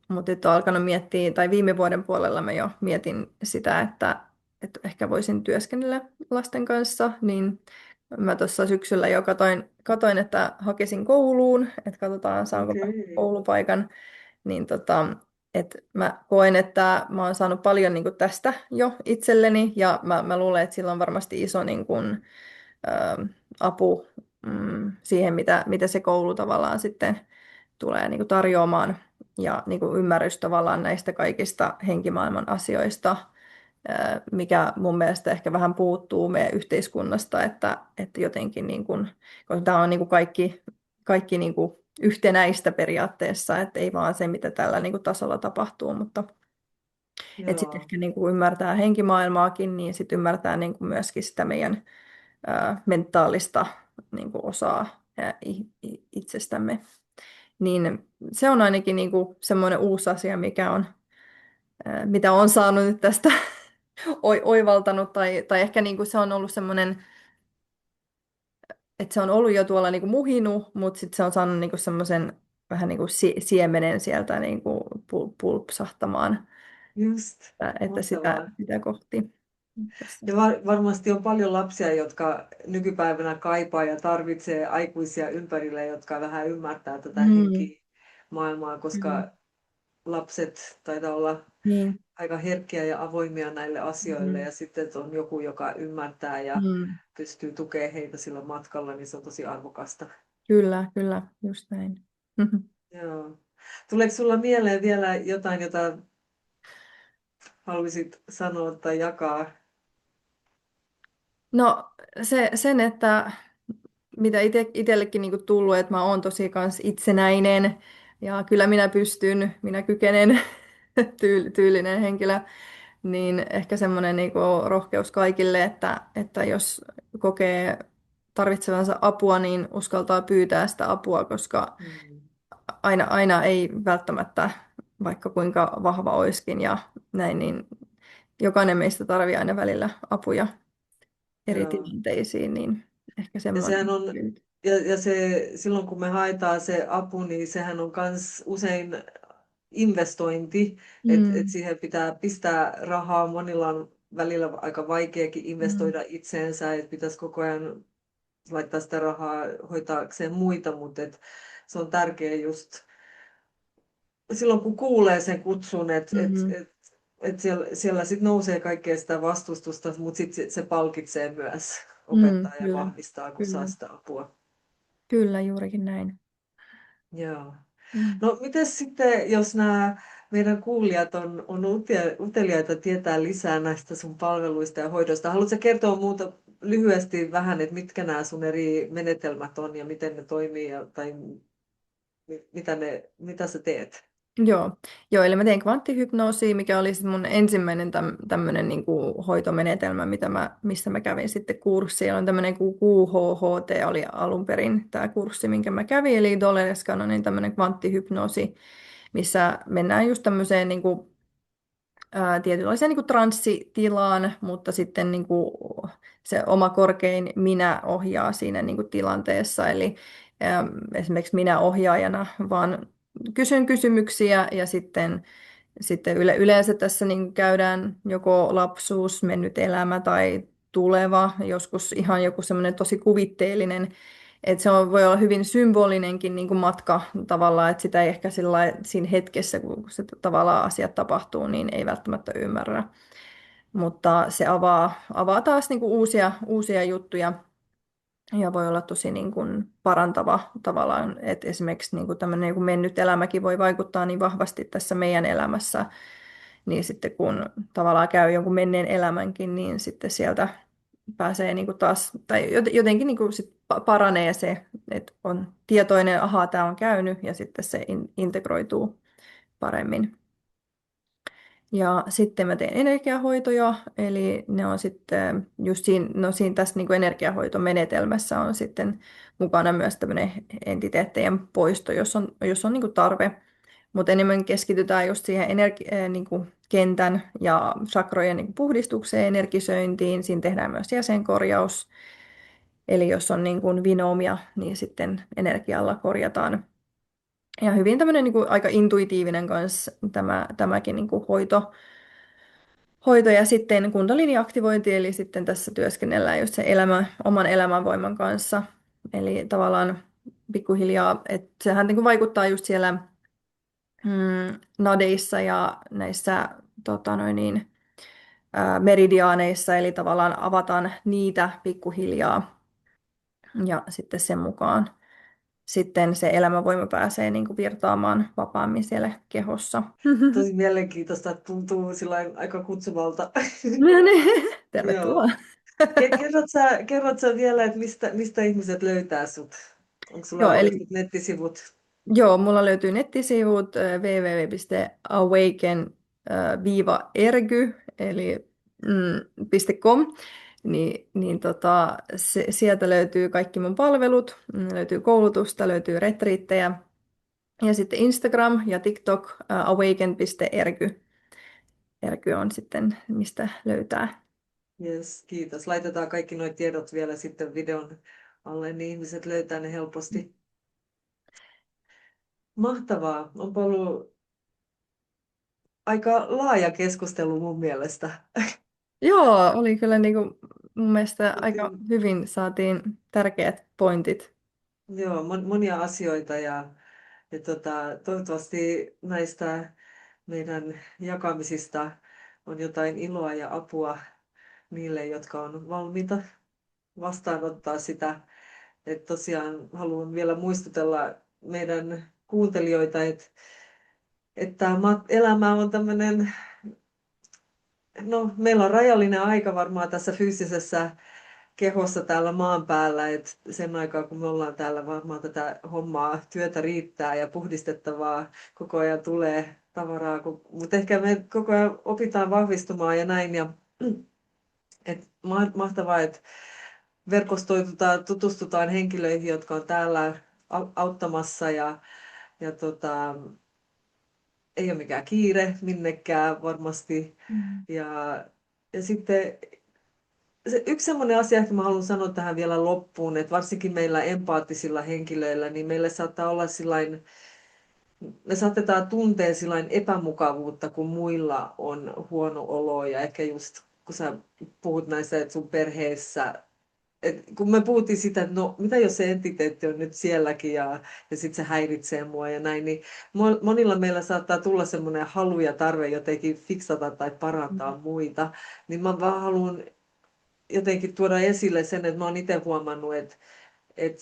Mutta nyt on alkanut miettiä, tai viime vuoden puolella mä jo mietin sitä, että ehkä voisin työskennellä lasten kanssa, niin mä tuossa syksyllä jo katoin, että hakisin kouluun, että katsotaan saanko mä Okei. koulupaikan. Niin et mä koen, että mä oon saanut paljon niin kuin tästä jo itselleni ja mä luulen, että sillä on varmasti iso niin kuin, apu siihen, mitä se koulu tavallaan sitten tulee niin kuin tarjoamaan ja niin kuin ymmärrys tavallaan näistä kaikista henkimaailman asioista, mikä mun mielestä ehkä vähän puuttuu meidän yhteiskunnasta, että jotenkin niin kuin, koska tämä on niin kuin kaikki niin kuin yhtenäistä periaatteessa, että ei vaan se, mitä tällä niin kuin tasolla tapahtuu, mutta että sitten Joo, ehkä niin kuin ymmärtää henkimaailmaakin, niin sitten ymmärtää niin kuin myöskin sitä meidän mentaalista niin kuin osaa itsestämme. Niin se on ainakin niin kuin semmoinen uusi asia, mitä on saanut nyt tästä oivaltanut, tai ehkä niin kuin se on ollut semmoinen, että se on ollut jo tuolla niin kuin muhinut, mutta sitten se on saanut niin kuin semmoisen vähän niin kuin siemenen sieltä niin kuin pulpsahtamaan, just. että Mahtavaa. sitä kohti. Tässä. Ja varmasti on paljon lapsia, jotka nykypäivänä kaipaa ja tarvitsee aikuisia ympärille, jotka vähän ymmärtää tätä Mm, henkimaailmaa, kyllä. koska lapset taitaa olla Niin. aika herkkiä ja avoimia näille asioille. Mm, Ja sitten että on joku, joka ymmärtää ja mm. pystyy tukemaan heitä sillä matkalla, niin se on tosi arvokasta. Kyllä, just näin. Joo. Tuleeko sulla mieleen vielä jotain, jota haluaisit sanoa tai jakaa? No sen, että mitä itsellekin niinku tullut, että mä oon tosi kans itsenäinen ja kyllä minä kykenen, tyylinen henkilö, niin ehkä semmoinen niinku rohkeus kaikille, että jos kokee tarvitsevansa apua, niin uskaltaa pyytää sitä apua, koska Mm. aina ei välttämättä, vaikka kuinka vahva oiskin ja näin, niin jokainen meistä tarvitsee aina välillä apuja eri Joo. tilanteisiin, niin ehkä Ja semmoinen. sehän on, ja se, silloin kun me haetaan se apu, niin sehän on myös usein investointi, että et Mm, siihen pitää pistää rahaa. Monilla on välillä aika vaikeakin mm, investoida itseensä, että pitäisi koko ajan laittaa sitä rahaa hoitaakseen muita, mutta se on tärkeää just silloin, kun kuulee sen kutsun, että mm, Et siellä sit nousee kaikkea sitä vastustusta, mutta sitten se palkitsee myös, opettaa ja Kyllä, vahvistaa, kun saa kyllä, sitä apua. kyllä, juurikin näin. Joo. Mm. No mites sitten, jos nämä meidän kuulijat on uteliaita tietää lisää näistä sun palveluista ja hoidosta? Haluatko kertoa muuta lyhyesti vähän, että mitkä nämä sun eri menetelmät on ja miten ne toimii tai mitä sä teet? Joo. Joo, eli mä tein kvanttihypnoosia, mikä oli sit mun ensimmäinen tämmöinen niinku hoitomenetelmä, missä mä kävin sitten kurssia. On tämmöinen kuin QHHT oli alun perin tämä kurssi, minkä mä kävin, eli Dolores Cannonin tämmöinen kvanttihypnoosi, missä mennään just tämmöiseen niinku tietynlaiseen niin kuin transsitilaan, mutta sitten niin kuin se oma korkein minä ohjaa siinä niin kuin tilanteessa. Eli esimerkiksi minä ohjaajana vaan kysyn kysymyksiä ja sitten yleensä tässä niin käydään joko lapsuus, mennyt elämä tai tuleva, joskus ihan joku semmoinen tosi kuvitteellinen, että voi olla hyvin symbolinenkin niin kuin matka tavallaan, että sitä ei ehkä siinä hetkessä, kun se tavallaan asiat tapahtuu, niin ei välttämättä ymmärrä. Mutta se avaa taas niin kuin uusia juttuja ja voi olla tosi niin kuin parantava tavallaan, että esimerkiksi niin kuin tämmöinen niin kuin mennyt elämäkin voi vaikuttaa niin vahvasti tässä meidän elämässä, niin sitten kun tavallaan käy jonkun menneen elämänkin, niin sitten sieltä pääsee niin kuin taas, tai jotenkin niin kuin sit paranee se, että on tietoinen, ahaa, tämä on käynyt, ja sitten se integroituu paremmin. Ja sitten mä teen energiahoitoja, eli ne on sitten just siinä tässä niin kuin energiahoitomenetelmässä on sitten mukana myös tämmöinen entiteettien poisto, jos on niin kuin tarve. Mutta enemmän keskitytään just siihen niin kuin kentän ja sakrojen niin kuin puhdistukseen, energisöintiin. Siinä tehdään myös jäsenkorjaus. Eli jos on niin kuin vinoomia, niin sitten energialla korjataan. Ja hyvin tämmöinen niin kuin aika intuitiivinen kanssa tämäkin niin kuin hoito ja sitten kundalini-aktivointi, eli sitten tässä työskennellään just se oman elämänvoiman kanssa. Eli tavallaan pikkuhiljaa, että sehän niin kuin vaikuttaa just siellä nadeissa ja näissä meridiaaneissa, eli tavallaan avataan niitä pikkuhiljaa ja sitten sen mukaan sitten se elämänvoima pääsee niin kuin virtaamaan vapaammin siellä kehossa. Tosi mielenkiintoista, että tuntuu sillain aika kutsuvalta. No niin, Joo. tervetuloa. Kerrot sä vielä, että mistä ihmiset löytää sut? Onko Joo, sulla eli jotkut nettisivut? joo, mulla löytyy nettisivut www.awaken-ergy, eli .com, sieltä löytyy kaikki mun palvelut, löytyy koulutusta, löytyy retriittejä, ja sitten Instagram ja TikTok awaken.ergy. Ergy on sitten, mistä löytää. Yes, kiitos. Laitetaan kaikki nuo tiedot vielä sitten videon alle, niin ihmiset löytää ne helposti. Mahtavaa. Onpa ollut aika laaja keskustelu mun mielestä. Joo, oli kyllä niin kuin, mun mielestä aika Otin, hyvin saatiin tärkeät pointit. joo, monia asioita ja toivottavasti näistä meidän jakamisista on jotain iloa ja apua niille, jotka on valmiita vastaanottaa sitä. Et tosiaan haluan vielä muistutella meidän kuuntelijoita, että elämä on tämmöinen, no meillä on rajallinen aika varmaan tässä fyysisessä kehossa täällä maan päällä, että sen aikaa kun me ollaan täällä varmaan tätä hommaa, työtä riittää ja puhdistettavaa koko ajan tulee tavaraa, mutta ehkä me koko ajan opitaan vahvistumaan ja näin. Ja, mahtavaa, että verkostoitutaan, tutustutaan henkilöihin, jotka on täällä auttamassa ja ei ole mikään kiire minnekään varmasti. Mm. Ja, ja sitten yksi sellainen asia, että mä haluan sanoa tähän vielä loppuun, että varsinkin meillä empaattisilla henkilöillä, niin meillä saattaa olla sillain, me saatetaan tuntea sillain epämukavuutta, kun muilla on huono olo ja ehkä just kun sä puhut näistä, että sun perheessä kun me puhuttiin sitä, että no mitä jos se entiteetti on nyt sielläkin ja sitten se häiritsee mua ja näin, niin monilla meillä saattaa tulla semmoinen halu ja tarve jotenkin fiksata tai parantaa muita, niin mä vaan haluan jotenkin tuoda esille sen, että mä oon itse huomannut, että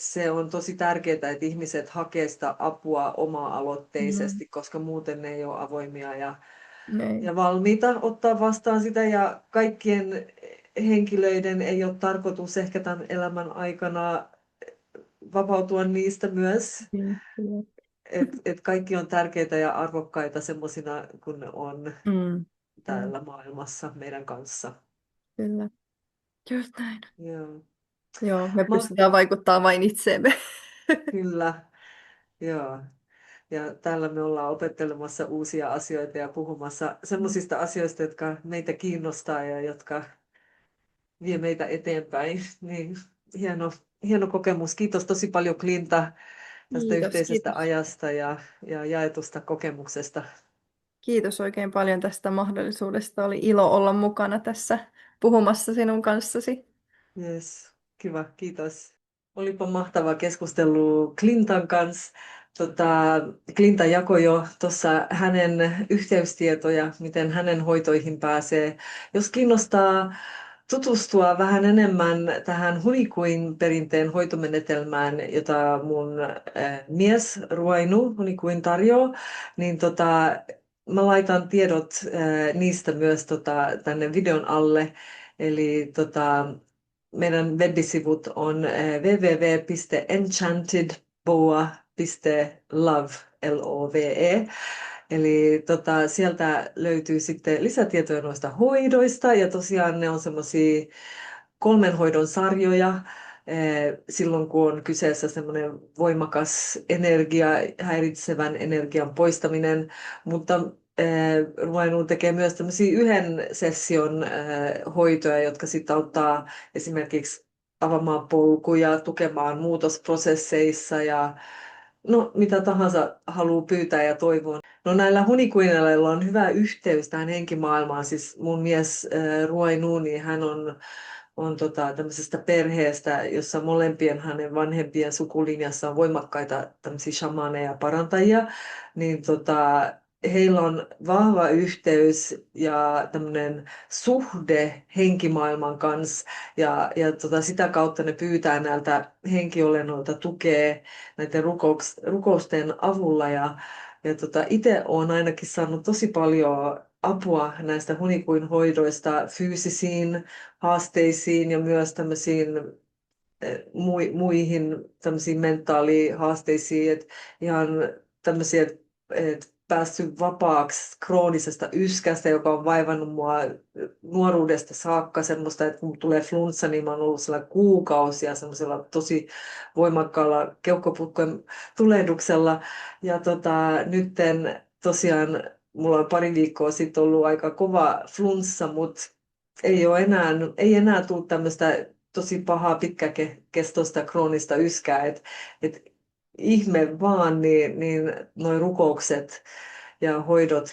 se on tosi tärkeää, että ihmiset hakee sitä apua Mm. oma-aloitteisesti, koska muuten ne ei ole avoimia Ei. ja valmiita ottaa vastaan sitä. Ja kaikkien henkilöiden ei ole tarkoitus ehkä tämän elämän aikana vapautua niistä myös. Niin, kyllä. Et kaikki on tärkeitä ja arvokkaita semmoisina kuin ne on Mm. Kyllä, täällä maailmassa meidän kanssa. kyllä. Just näin. Joo. Joo, me Ma- pystytään vaikuttamaan vain itseemme. kyllä, joo. Ja täällä me ollaan opettelemassa uusia asioita ja puhumassa semmoisista asioista, jotka meitä kiinnostaa ja jotka vie meitä eteenpäin. Niin hieno kokemus. Kiitos tosi paljon Klinta tästä Kiitos, yhteisestä kiitos. ajasta ja jaetusta kokemuksesta. Kiitos oikein paljon tästä mahdollisuudesta. Oli ilo olla mukana tässä puhumassa sinun kanssasi. Yes, kiva, kiitos. Olipa mahtava keskustelu Clintan kanssa. Tota, Clinta jakoi jo tuossa hänen yhteystietoja, miten hänen hoitoihin pääsee. Jos kiinnostaa tutustua vähän enemmän tähän Hunikuin perinteen hoitomenetelmään, jota mun mies Ruainu Hunikuin tarjoaa, niin mä laitan tiedot niistä myös tänne videon alle. Eli meidän webisivut on www.enchantedboa.love, Love. Eli sieltä löytyy sitten lisätietoja noista hoidoista, ja tosiaan ne on semmoisia 3 hoidon sarjoja, silloin kun on kyseessä semmoinen voimakas energia, häiritsevän energian poistaminen, mutta Ruoinu tekee myös tämmöisiä 1 session hoitoja, jotka sitten auttaa esimerkiksi avaamaan polkuja, tukemaan muutosprosesseissa ja no mitä tahansa haluaa pyytää ja toivoa. No näillä hunikuineilla on hyvä yhteys tähän henkimaailmaan. Siis mun mies Ruoinu, niin hän on tämmöisestä perheestä, jossa molempien hänen vanhempien sukulinjassa on voimakkaita tämmöisiä shamaneja ja parantajia, niin heillä on vahva yhteys ja tämmöinen suhde henkimaailman kanssa ja sitä kautta ne pyytää näiltä henkiolennoilta tukea näiden rukousten avulla ja itse olen ainakin saanut tosi paljon apua näistä hunikuin hoidoista fyysisiin haasteisiin ja myös tämmöisiin muihin tämmöisiin mentaalihaasteisiin, että ihan tämmöisiä, että päässyt vapaaksi kroonisesta yskästä, joka on vaivannut mua nuoruudesta saakka semmoista, että kun tulee flunssa, niin mä oon ollut siellä kuukausia semmoisella tosi voimakkaalla keuhkoputken tulehduksella. Ja nytten tosiaan mulla on pari viikkoa sitten ollut aika kova flunssa, mutta ei enää tule tämmöistä tosi pahaa pitkäkestoista kroonista yskää, et ihme vaan, niin noi rukoukset ja hoidot,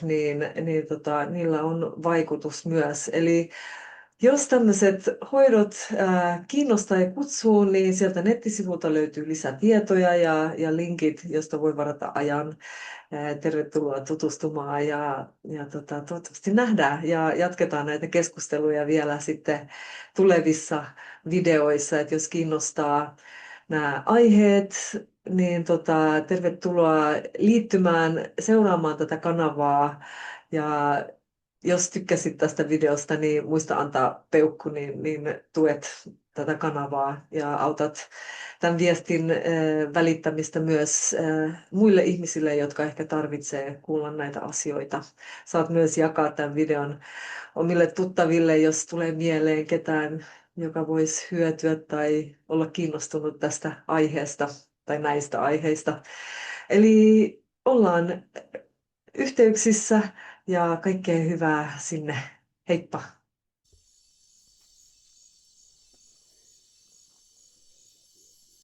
niillä on vaikutus myös. Eli jos tämmöiset hoidot kiinnostaa ja kutsuu, niin sieltä nettisivulta löytyy lisätietoja ja linkit, josta voi varata ajan. Tervetuloa tutustumaan ja toivottavasti nähdään ja jatketaan näitä keskusteluja vielä sitten tulevissa videoissa, että jos kiinnostaa nämä aiheet, niin tervetuloa liittymään, seuraamaan tätä kanavaa ja jos tykkäsit tästä videosta, niin muista antaa peukku, niin tuet tätä kanavaa ja autat tämän viestin välittämistä myös muille ihmisille, jotka ehkä tarvitsee kuulla näitä asioita. Saat myös jakaa tämän videon omille tuttaville, jos tulee mieleen ketään, joka voisi hyötyä tai olla kiinnostunut tästä aiheesta tai näistä aiheista. Eli ollaan yhteyksissä ja kaikkea hyvää sinne. Heippa!